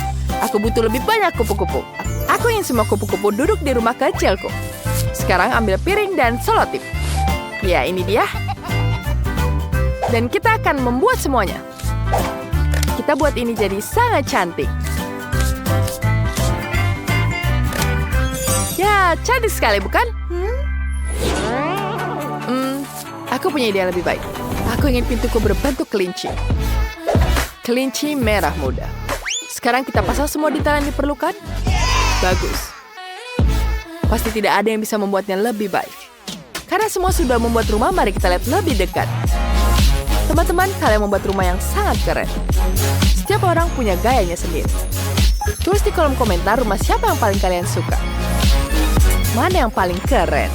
Aku butuh lebih banyak kupu-kupu. Aku ingin semua kupu-kupu duduk di rumah kecilku. Sekarang ambil piring dan selotip. Ya, ini dia. Dan kita akan membuat semuanya. Kita buat ini jadi sangat cantik. Ya, cantik sekali, bukan? Aku punya ide yang lebih baik. Aku ingin pintuku berbentuk kelinci. Kelinci merah muda. Sekarang kita pasang semua detail yang diperlukan. Bagus. Pasti tidak ada yang bisa membuatnya lebih baik. Karena semua sudah membuat rumah, mari kita lihat lebih dekat. Teman-teman, kalian membuat rumah yang sangat keren. Setiap orang punya gayanya sendiri. Tulis di kolom komentar rumah siapa yang paling kalian suka. Mana yang paling keren?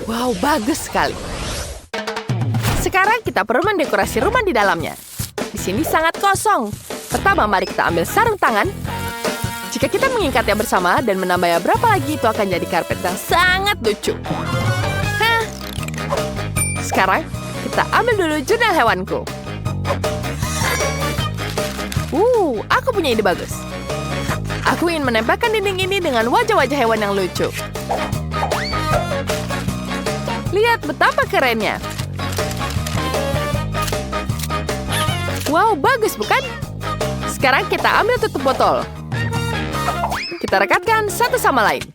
Wow, bagus sekali. Sekarang kita perlu mendekorasi rumah di dalamnya. Di sini sangat kosong. Pertama, mari kita ambil sarung tangan. Jika kita mengikatnya bersama dan menambahnya berapa lagi, itu akan jadi karpet yang sangat lucu. Sekarang, kita ambil dulu jurnal hewanku. Aku punya ide bagus. Aku ingin menempelkan dinding ini dengan wajah-wajah hewan yang lucu. Lihat betapa kerennya. Wow, bagus bukan? Sekarang kita ambil tutup botol. Kita rekatkan satu sama lain.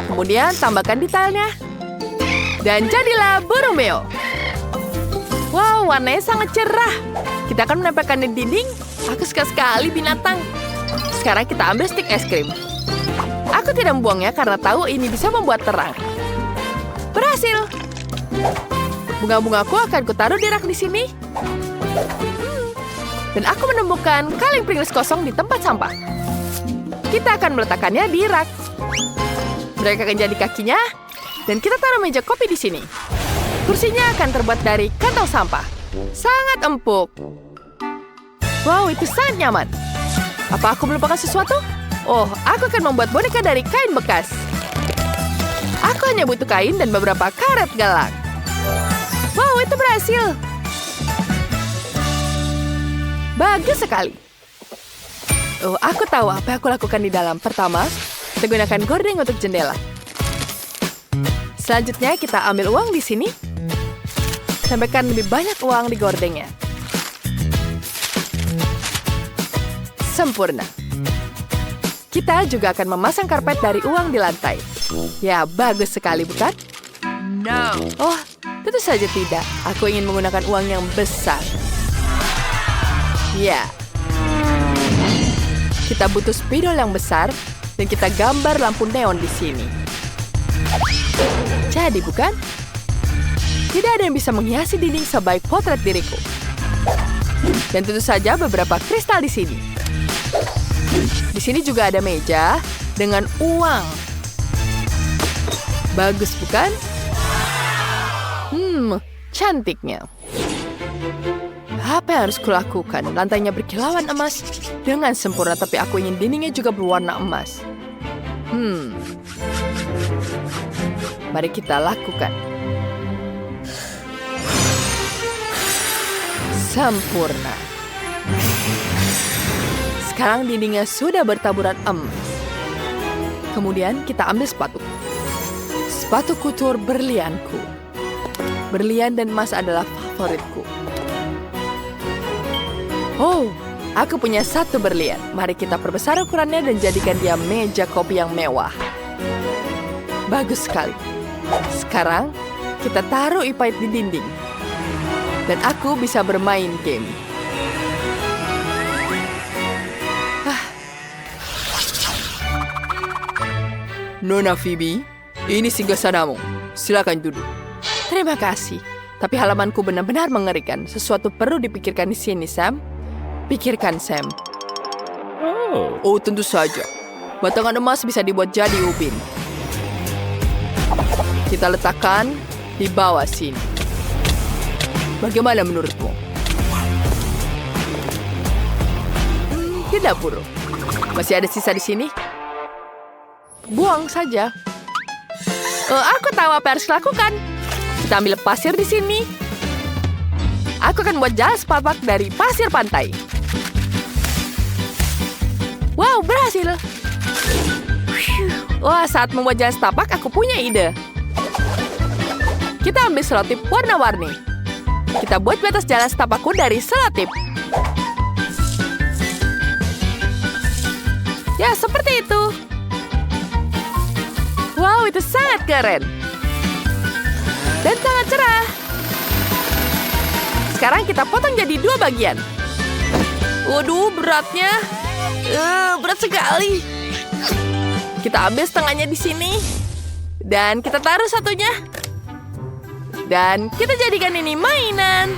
Kemudian tambahkan detailnya. Dan jadilah burung beo. Wow, warnanya sangat cerah. Kita akan menempelkan di dinding. Aku suka sekali binatang. Sekarang kita ambil stik es krim. Aku tidak membuangnya karena tahu ini bisa membuat terang. Berhasil. Bunga-bungaku akan kutaruh di rak di sini. Dan aku menemukan kaleng Pringles kosong di tempat sampah. Kita akan meletakkannya di rak. Mereka akan jadi kakinya. Dan kita taruh meja kopi di sini. Kursinya akan terbuat dari kantong sampah. Sangat empuk. Wow, itu sangat nyaman. Apa aku melupakan sesuatu? Oh, aku akan membuat boneka dari kain bekas. Aku hanya butuh kain dan beberapa karet galak. Wow, itu berhasil. Bagus sekali. Oh, aku tahu apa yang aku lakukan di dalam. Pertama, kita gunakan gorden untuk jendela. Selanjutnya, kita ambil uang di sini. Sampaikan lebih banyak uang di gordennya. Sempurna. Kita juga akan memasang karpet dari uang di lantai. Ya, bagus sekali, bukan? No. Oh, tentu saja tidak. Aku ingin menggunakan uang yang besar. Ya. Kita butuh spidol yang besar dan kita gambar lampu neon di sini. Jadi, bukan? Tidak ada yang bisa menghiasi dinding sebaik potret diriku. Dan tentu saja beberapa kristal di sini. Di sini juga ada meja dengan uang. Bagus, bukan? Cantiknya. Apa yang harus kulakukan? Lantainya berkilauan emas dengan sempurna, tapi aku ingin dindingnya juga berwarna emas. Mari kita lakukan. Sempurna. Sekarang dindingnya sudah bertaburan emas. Kemudian kita ambil sepatu. Sepatu kutur berlianku. Berlian dan emas adalah favoritku. Oh, aku punya satu berlian. Mari kita perbesar ukurannya dan jadikan dia meja kopi yang mewah. Bagus sekali. Sekarang, kita taruh ipait di dinding. Dan aku bisa bermain game. Nona Phoebe, ini singgasanamu. Silakan duduk. Terima kasih. Tapi halamanku benar-benar mengerikan. Sesuatu perlu dipikirkan di sini, Sam. Pikirkan, Sam. Oh, tentu saja. Batangan emas bisa dibuat jadi ubin. Kita letakkan di bawah sini. Bagaimana menurutmu? Tidak buruk. Masih ada sisa di sini? Buang saja. Aku tahu apa yang harus lakukan. Kita ambil pasir di sini. Aku akan buat jalan setapak dari pasir pantai. Wow, berhasil. Wah, saat membuat jalan setapak, aku punya ide. Kita ambil selotip warna-warni. Kita buat batas jalan setapakku dari selotip. Ya, seperti itu. Wow, itu sangat keren. Dan sangat cerah. Sekarang kita potong jadi 2 bagian. Waduh, beratnya. Berat sekali. Kita ambil setengahnya di sini. Dan kita taruh satunya. Dan kita jadikan ini mainan.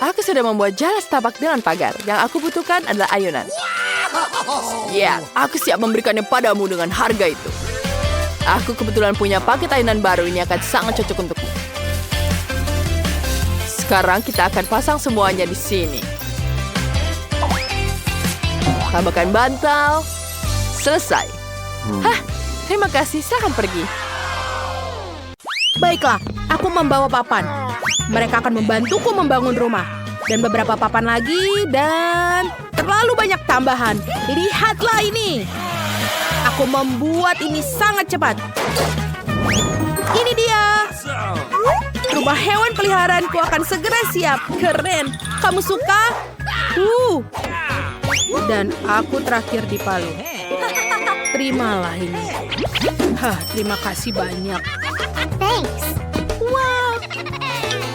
Aku sudah membuat jalan setapak dengan pagar. Yang aku butuhkan adalah ayunan. Ya, aku siap memberikannya padamu dengan harga itu. Aku kebetulan punya paket ayunan baru. Ini akan sangat cocok untukmu. Sekarang kita akan pasang semuanya di sini. Tambahkan bantal. Selesai. Hah, terima kasih. Silahkan pergi. Baiklah, aku membawa papan. Mereka akan membantuku membangun rumah. Dan beberapa papan lagi, dan terlalu banyak tambahan. Lihatlah ini. Aku membuat ini sangat cepat. Ini dia. Rumah hewan peliharaanku akan segera siap. Keren. Kamu suka? Dan aku terakhir di Palu. Terimalah ini. Terima kasih banyak. Thanks. Wow,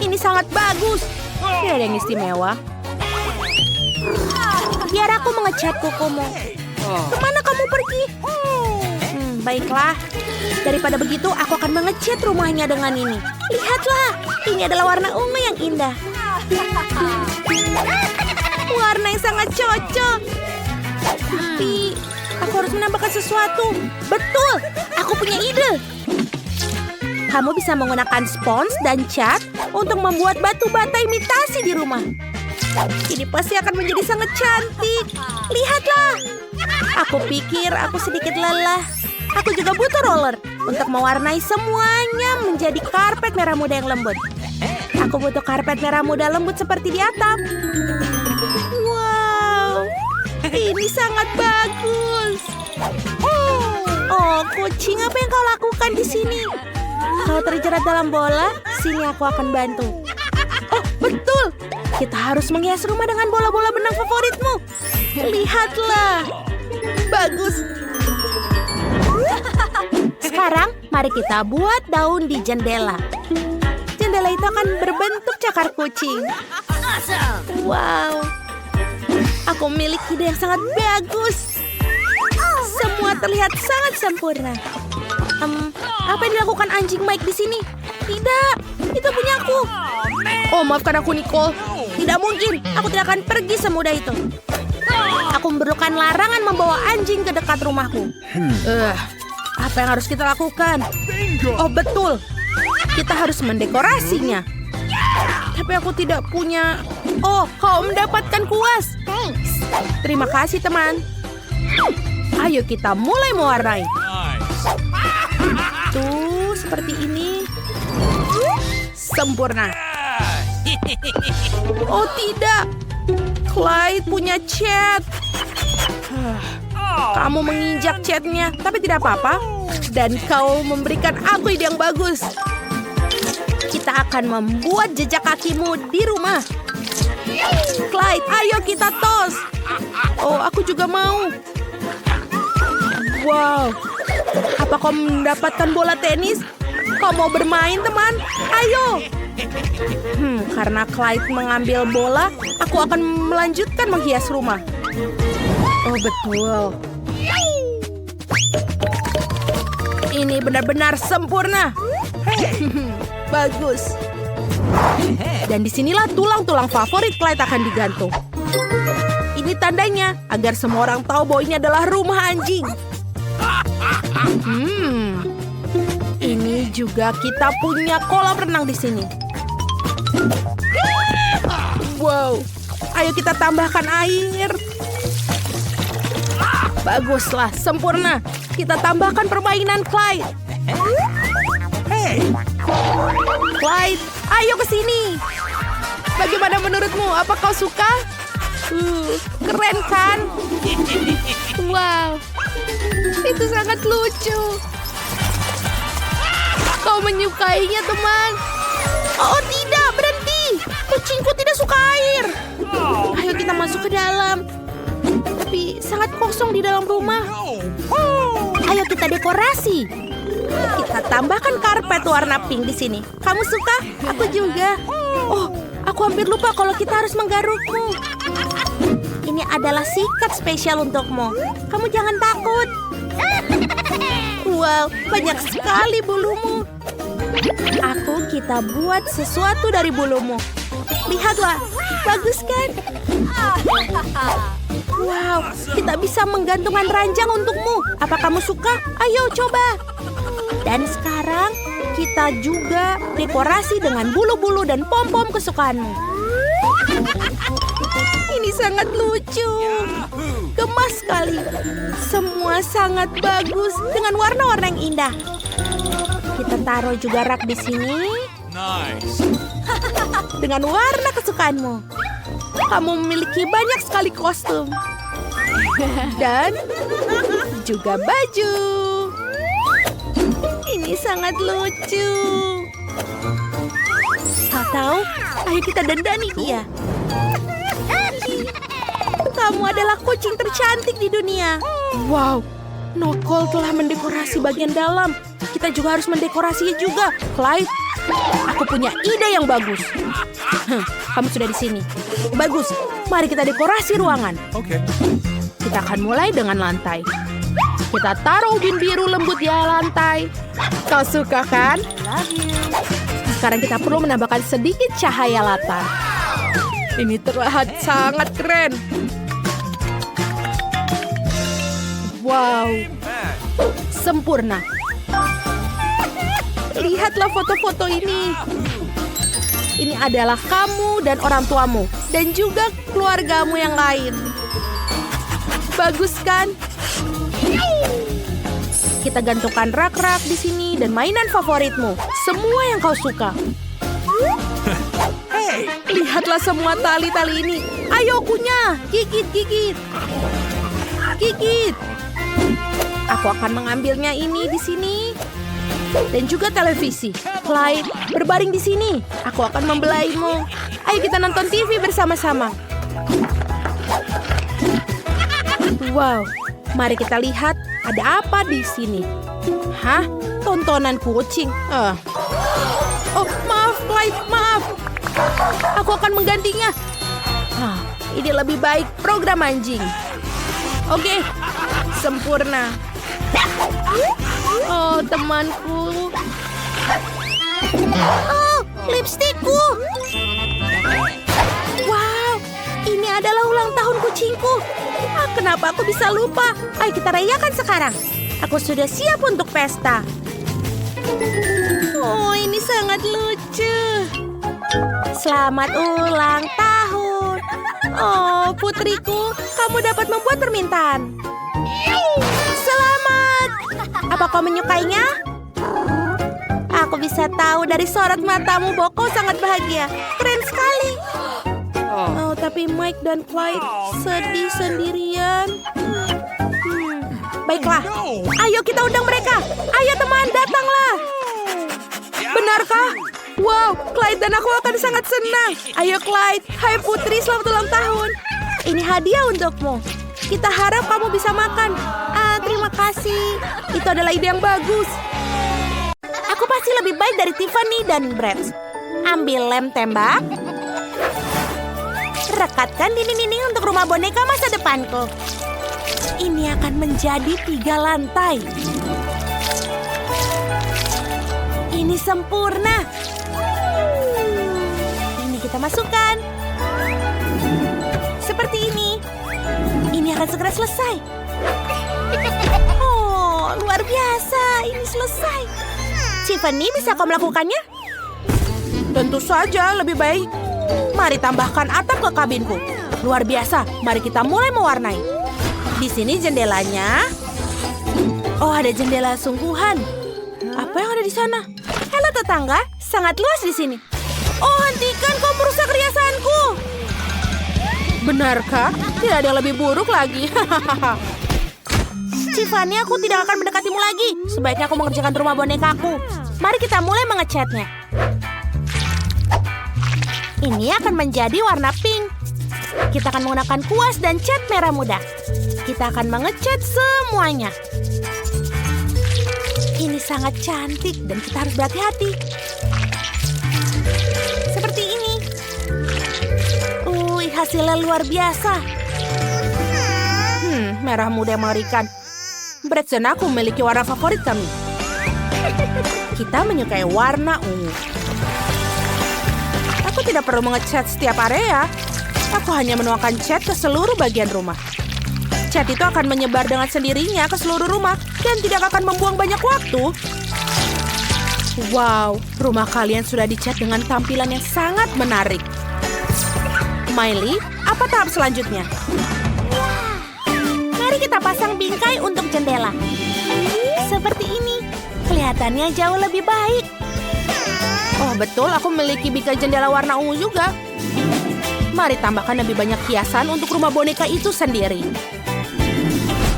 ini sangat bagus. Tidak ada yang istimewa. Biar aku mengecat kukumu. Kemana kamu pergi? Baiklah. Daripada begitu, aku akan mengecat rumahnya dengan ini. Lihatlah, ini adalah warna ungu yang indah. Warna yang sangat cocok. Tapi, aku harus menambahkan sesuatu. Betul, aku punya ide. Kamu bisa menggunakan spons dan cat untuk membuat batu bata imitasi di rumah. Ini pasti akan menjadi sangat cantik. Lihatlah. Aku pikir aku sedikit lelah. Aku juga butuh roller untuk mewarnai semuanya menjadi karpet merah muda yang lembut. Aku butuh karpet merah muda lembut seperti di atap. Wow, ini sangat bagus. Oh, kucing, apa yang kau lakukan di sini? Kau terjerat dalam bola, sini aku akan bantu. Oh, betul. Kita harus menghias rumah dengan bola-bola benang favoritmu. Lihatlah. Bagus. Sekarang, mari kita buat daun di jendela. Jendela itu akan berbentuk cakar kucing. Wow. Aku memiliki ide yang sangat bagus. Semua terlihat sangat sempurna. Apa yang dilakukan anjing Mike di sini? Tidak, itu punyaku. Oh, maafkan aku, Nicole. Tidak mungkin, aku tidak akan pergi semudah itu. Aku memerlukan larangan membawa anjing ke dekat rumahku. Apa yang harus kita lakukan? Oh, betul. Kita harus mendekorasinya. Tapi aku tidak punya... Oh, kau mendapatkan kuas. Thanks. Terima kasih, teman. Ayo kita mulai mewarnai. Tuh, seperti ini. Sempurna. Oh, tidak. Clyde punya cat. Kamu menginjak catnya, tapi tidak apa-apa. Dan kau memberikan aku ide yang bagus. Kita akan membuat jejak kakimu di rumah. Clyde, ayo kita tos. Oh, aku juga mau. Wow, apa kau mendapatkan bola tenis? Kau mau bermain, teman? Ayo. Karena Clyde mengambil bola, aku akan melanjutkan menghias rumah. Oh, betul. Ini benar-benar sempurna. Bagus. Dan disinilah tulang-tulang favorit Clyde akan digantung. Ini tandanya agar semua orang tahu bahwa ini adalah rumah anjing. Ini juga kita punya kolam renang di sini. Wow, ayo kita tambahkan air. Baguslah, sempurna. Kita tambahkan permainan Clyde. Clyde, ayo ke sini. Bagaimana menurutmu? Apa kau suka? Keren kan? Wow, itu sangat lucu. Kau menyukainya, teman? Oh tidak, berhenti. Kucingku tidak suka air. Ayo kita masuk ke dalam. Tapi sangat kosong di dalam rumah. Ayo kita dekorasi. Kita tambahkan karpet warna pink di sini. Kamu suka? Aku juga. Oh, aku hampir lupa kalau kita harus menggarukmu. Ini adalah sikat spesial untukmu. Kamu jangan takut. Wow, banyak sekali bulumu. Kita buat sesuatu dari bulumu. Lihatlah, bagus kan? Wow, kita bisa menggantungkan ranjang untukmu. Apa kamu suka? Ayo coba. Dan sekarang kita juga dekorasi dengan bulu-bulu dan pom-pom kesukaanmu. Ini sangat lucu. Gemas sekali. Semua sangat bagus dengan warna-warna yang indah. Kita taruh juga rak di sini. Nice. Dengan warna kesukaanmu. Kamu memiliki banyak sekali kostum. Dan juga baju. Ini sangat lucu. Tahu? Ayo kita dandani dia. Kamu adalah kucing tercantik di dunia. Wow, Nokol telah mendekorasi bagian dalam. Kita juga harus mendekorasinya juga. Clyde, aku punya ide yang bagus. Kamu sudah di sini. Bagus, mari kita dekorasi ruangan. Oke. Kita akan mulai dengan lantai. Kita taruh ubin biru lembut di lantai. Kau suka kan? Sekarang kita perlu menambahkan sedikit cahaya latar. Ini terlihat sangat keren. Wow, sempurna. Lihatlah foto-foto ini. Ini adalah kamu dan orang tuamu. Dan juga keluargamu yang lain. Bagus kan? Kita gantungkan rak-rak di sini dan mainan favoritmu. Semua yang kau suka. Lihatlah semua tali-tali ini. Ayo kunyah, gigit. Gigit. Aku akan mengambilnya ini di sini. Dan juga televisi. Clyde, berbaring di sini. Aku akan membelaimu. Ayo kita nonton TV bersama-sama. Wow, mari kita lihat ada apa di sini. Hah? Tontonan kucing? Oh, maaf Clyde, maaf. Aku akan menggantinya. Ini lebih baik program anjing. Oke, sempurna. Oh, temanku. Oh, lipstikku. Wow, ini adalah ulang tahun kucingku. Kenapa aku bisa lupa? Ayo kita rayakan sekarang. Aku sudah siap untuk pesta. Oh, ini sangat lucu. Selamat ulang tahun. Oh, putriku, kamu dapat membuat permintaan. Selamat. Apa kau menyukainya? Aku bisa tahu dari sorot matamu bahwa kau sangat bahagia. Keren sekali. Oh, tapi Mike dan Clyde sedih sendirian. Baiklah, ayo kita undang mereka. Ayo teman, datanglah. Benarkah? Wow, Clyde dan aku akan sangat senang. Ayo Clyde, hai putri, selamat ulang tahun. Ini hadiah untukmu. Kita harap kamu bisa makan. Terima kasih. Itu adalah ide yang bagus. Aku pasti lebih baik dari Tiffany dan Brad. Ambil lem tembak. Rekatkan dinding-dinding untuk rumah boneka masa depanku. Ini akan menjadi 3 lantai. Ini sempurna. Ini kita masukkan. Seperti ini. Ini akan segera selesai. Oh, luar biasa. Ini selesai. Tiffany, bisa kau melakukannya? Tentu saja, lebih baik. Mari tambahkan atap ke kabinku. Luar biasa. Mari kita mulai mewarnai. Di sini jendelanya. Oh, ada jendela sungguhan. Apa yang ada di sana? Halo tetangga, sangat luas di sini. Oh, hentikan, kau merusak riasanku. Benarkah? Tidak ada yang lebih buruk lagi. Tiffany, aku tidak akan mendekatimu lagi. Sebaiknya aku mengerjakan rumah bonekaku. Mari kita mulai mengecatnya. Ini akan menjadi warna pink. Kita akan menggunakan kuas dan cat merah muda. Kita akan mengecat semuanya. Ini sangat cantik dan kita harus berhati-hati. Seperti ini. Hasilnya luar biasa. Merah muda yang mengerikan. Brad dan aku memiliki warna favorit kami. Kita menyukai warna ungu. Aku tidak perlu mengecat setiap area. Aku hanya menuangkan cat ke seluruh bagian rumah. Cat itu akan menyebar dengan sendirinya ke seluruh rumah dan tidak akan membuang banyak waktu. Wow, rumah kalian sudah dicat dengan tampilan yang sangat menarik. Miley, apa tahap selanjutnya? Mari kita pasang bingkai untuk jendela. Seperti ini. Kelihatannya jauh lebih baik. Oh, betul, aku memiliki bingkai jendela warna ungu juga. Mari tambahkan lebih banyak hiasan untuk rumah boneka itu sendiri.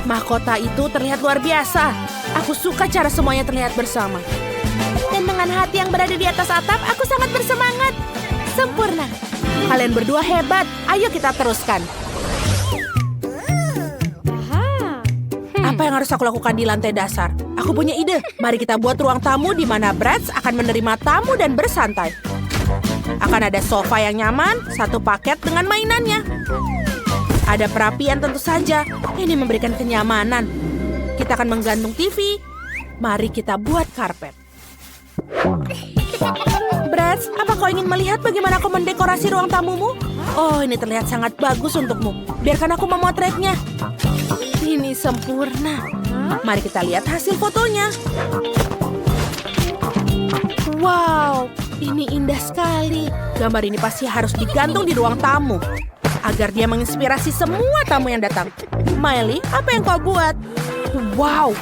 Mahkota itu terlihat luar biasa. Aku suka cara semuanya terlihat bersama. Dan dengan hati yang berada di atas atap, aku sangat bersemangat. Sempurna. Kalian berdua hebat. Ayo kita teruskan. Apa yang harus aku lakukan di lantai dasar? Aku punya ide. Mari kita buat ruang tamu di mana Brad akan menerima tamu dan bersantai. Akan ada sofa yang nyaman, satu paket dengan mainannya. Ada perapian tentu saja. Ini memberikan kenyamanan. Kita akan menggantung TV. Mari kita buat karpet. Brad, apa kau ingin melihat bagaimana aku mendekorasi ruang tamumu? Oh, ini terlihat sangat bagus untukmu. Biarkan aku memotretnya. Ini sempurna. Mari kita lihat hasil fotonya. Wow, ini indah sekali. Gambar ini pasti harus digantung di ruang tamu agar dia menginspirasi semua tamu yang datang. Miley, apa yang kau buat? Wow.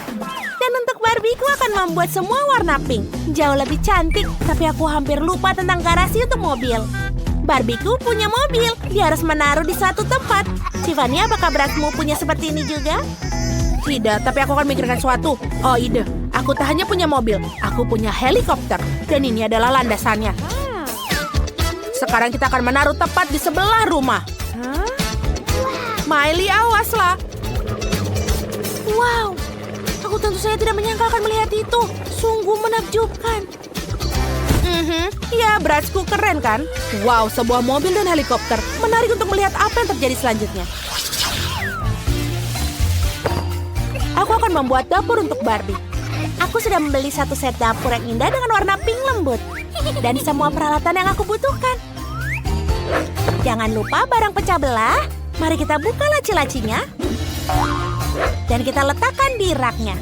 Dan untuk Barbie, ku akan membuat semua warna pink. Jauh lebih cantik, tapi aku hampir lupa tentang garasi untuk mobil. Barbie-ku punya mobil. Dia harus menaruh di satu tempat. Tiffany, apakah Bradmu punya seperti ini juga? Tidak, tapi aku akan mikirkan suatu. Oh, ide. Aku tak hanya punya mobil, aku punya helikopter. Dan ini adalah landasannya. Sekarang kita akan menaruh tepat di sebelah rumah. Miley, awaslah. Wow. Aku tentu saja tidak menyangka akan melihat itu. Sungguh menakjubkan. Ya, Bradsku keren kan? Wow, sebuah mobil dan helikopter. Menarik untuk melihat apa yang terjadi selanjutnya. Aku akan membuat dapur untuk Barbie. Aku sudah membeli satu set dapur yang indah dengan warna pink lembut. Dan semua peralatan yang aku butuhkan. Jangan lupa barang pecah belah. Mari kita buka laci-lacinya. Dan kita letakkan di raknya.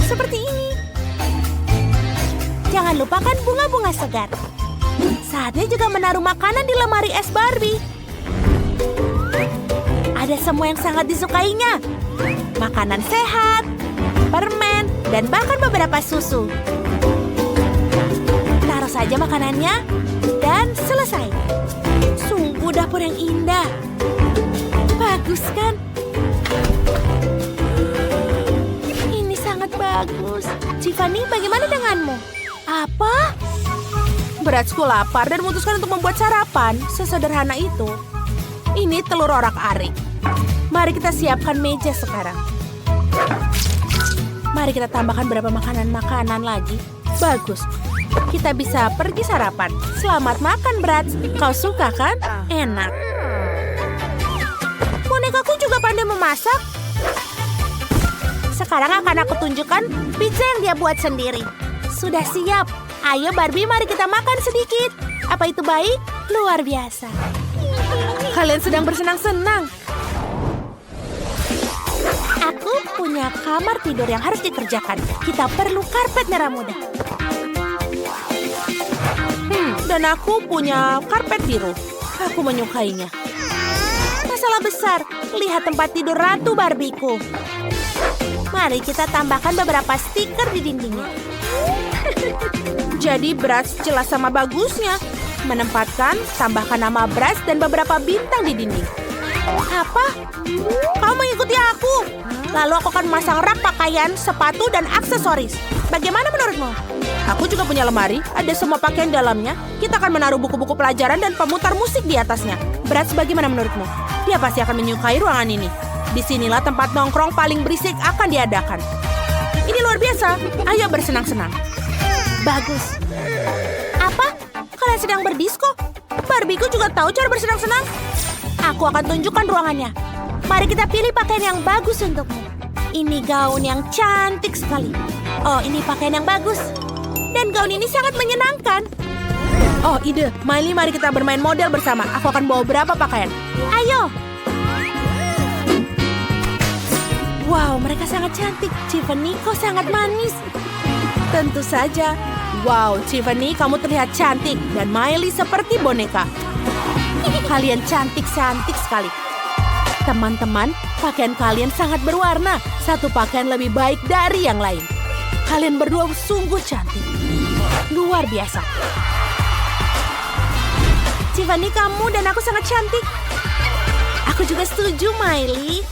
Seperti ini. Jangan lupakan bunga-bunga segar. Saatnya juga menaruh makanan di lemari es Barbie. Ada semua yang sangat disukainya. Makanan sehat, permen, dan bahkan beberapa susu. Taruh saja makanannya, dan selesai. Sungguh dapur yang indah. Bagus kan? Ini sangat bagus. Tiffany, bagaimana denganmu? Apa? Bratku lapar dan memutuskan untuk membuat sarapan. Sesederhana itu. Ini telur orak-arik. Mari kita siapkan meja sekarang. Mari kita tambahkan beberapa makanan-makanan lagi. Bagus. Kita bisa pergi sarapan. Selamat makan, Bratz. Kau suka kan? Enak. Bonekaku juga pandai memasak. Sekarang akan aku tunjukkan pizza yang dia buat sendiri. Sudah siap. Ayo Barbie, mari kita makan sedikit. Apa itu baik? Luar biasa. Kalian sedang bersenang-senang. Aku punya kamar tidur yang harus dikerjakan. Kita perlu karpet merah muda. Dan aku punya karpet biru. Aku menyukainya. Masalah besar, lihat tempat tidur Ratu Barbieku. Mari kita tambahkan beberapa stiker di dindingnya. Jadi Bratz jelas sama bagusnya. Menempatkan, tambahkan nama Bratz dan beberapa bintang di dinding. Apa? Kau mengikuti aku? Lalu aku akan memasang rak pakaian, sepatu, dan aksesoris. Bagaimana menurutmu? Aku juga punya lemari, ada semua pakaian dalamnya. Kita akan menaruh buku-buku pelajaran dan pemutar musik di atasnya. Bratz, bagaimana menurutmu? Dia pasti akan menyukai ruangan ini. Disinilah tempat nongkrong paling berisik akan diadakan. Ini luar biasa. Ayo bersenang-senang. Bagus. Apa? Kalian sedang berdisko? Barbieku juga tahu cara bersenang-senang. Aku akan tunjukkan ruangannya. Mari kita pilih pakaian yang bagus untukmu. Ini gaun yang cantik sekali. Oh, ini pakaian yang bagus. Dan gaun ini sangat menyenangkan. Oh, ide. Miley, mari kita bermain model bersama. Aku akan bawa berapa pakaian. Ayo. Wow, mereka sangat cantik. Tiffany, kau sangat manis. Tentu saja. Wow, Tiffany, kamu terlihat cantik. Dan Miley seperti boneka. Kalian cantik-cantik sekali. Teman-teman, pakaian kalian sangat berwarna. Satu pakaian lebih baik dari yang lain. Kalian berdua sungguh cantik. Luar biasa. Tiffany, kamu dan aku sangat cantik. Aku juga setuju, Miley.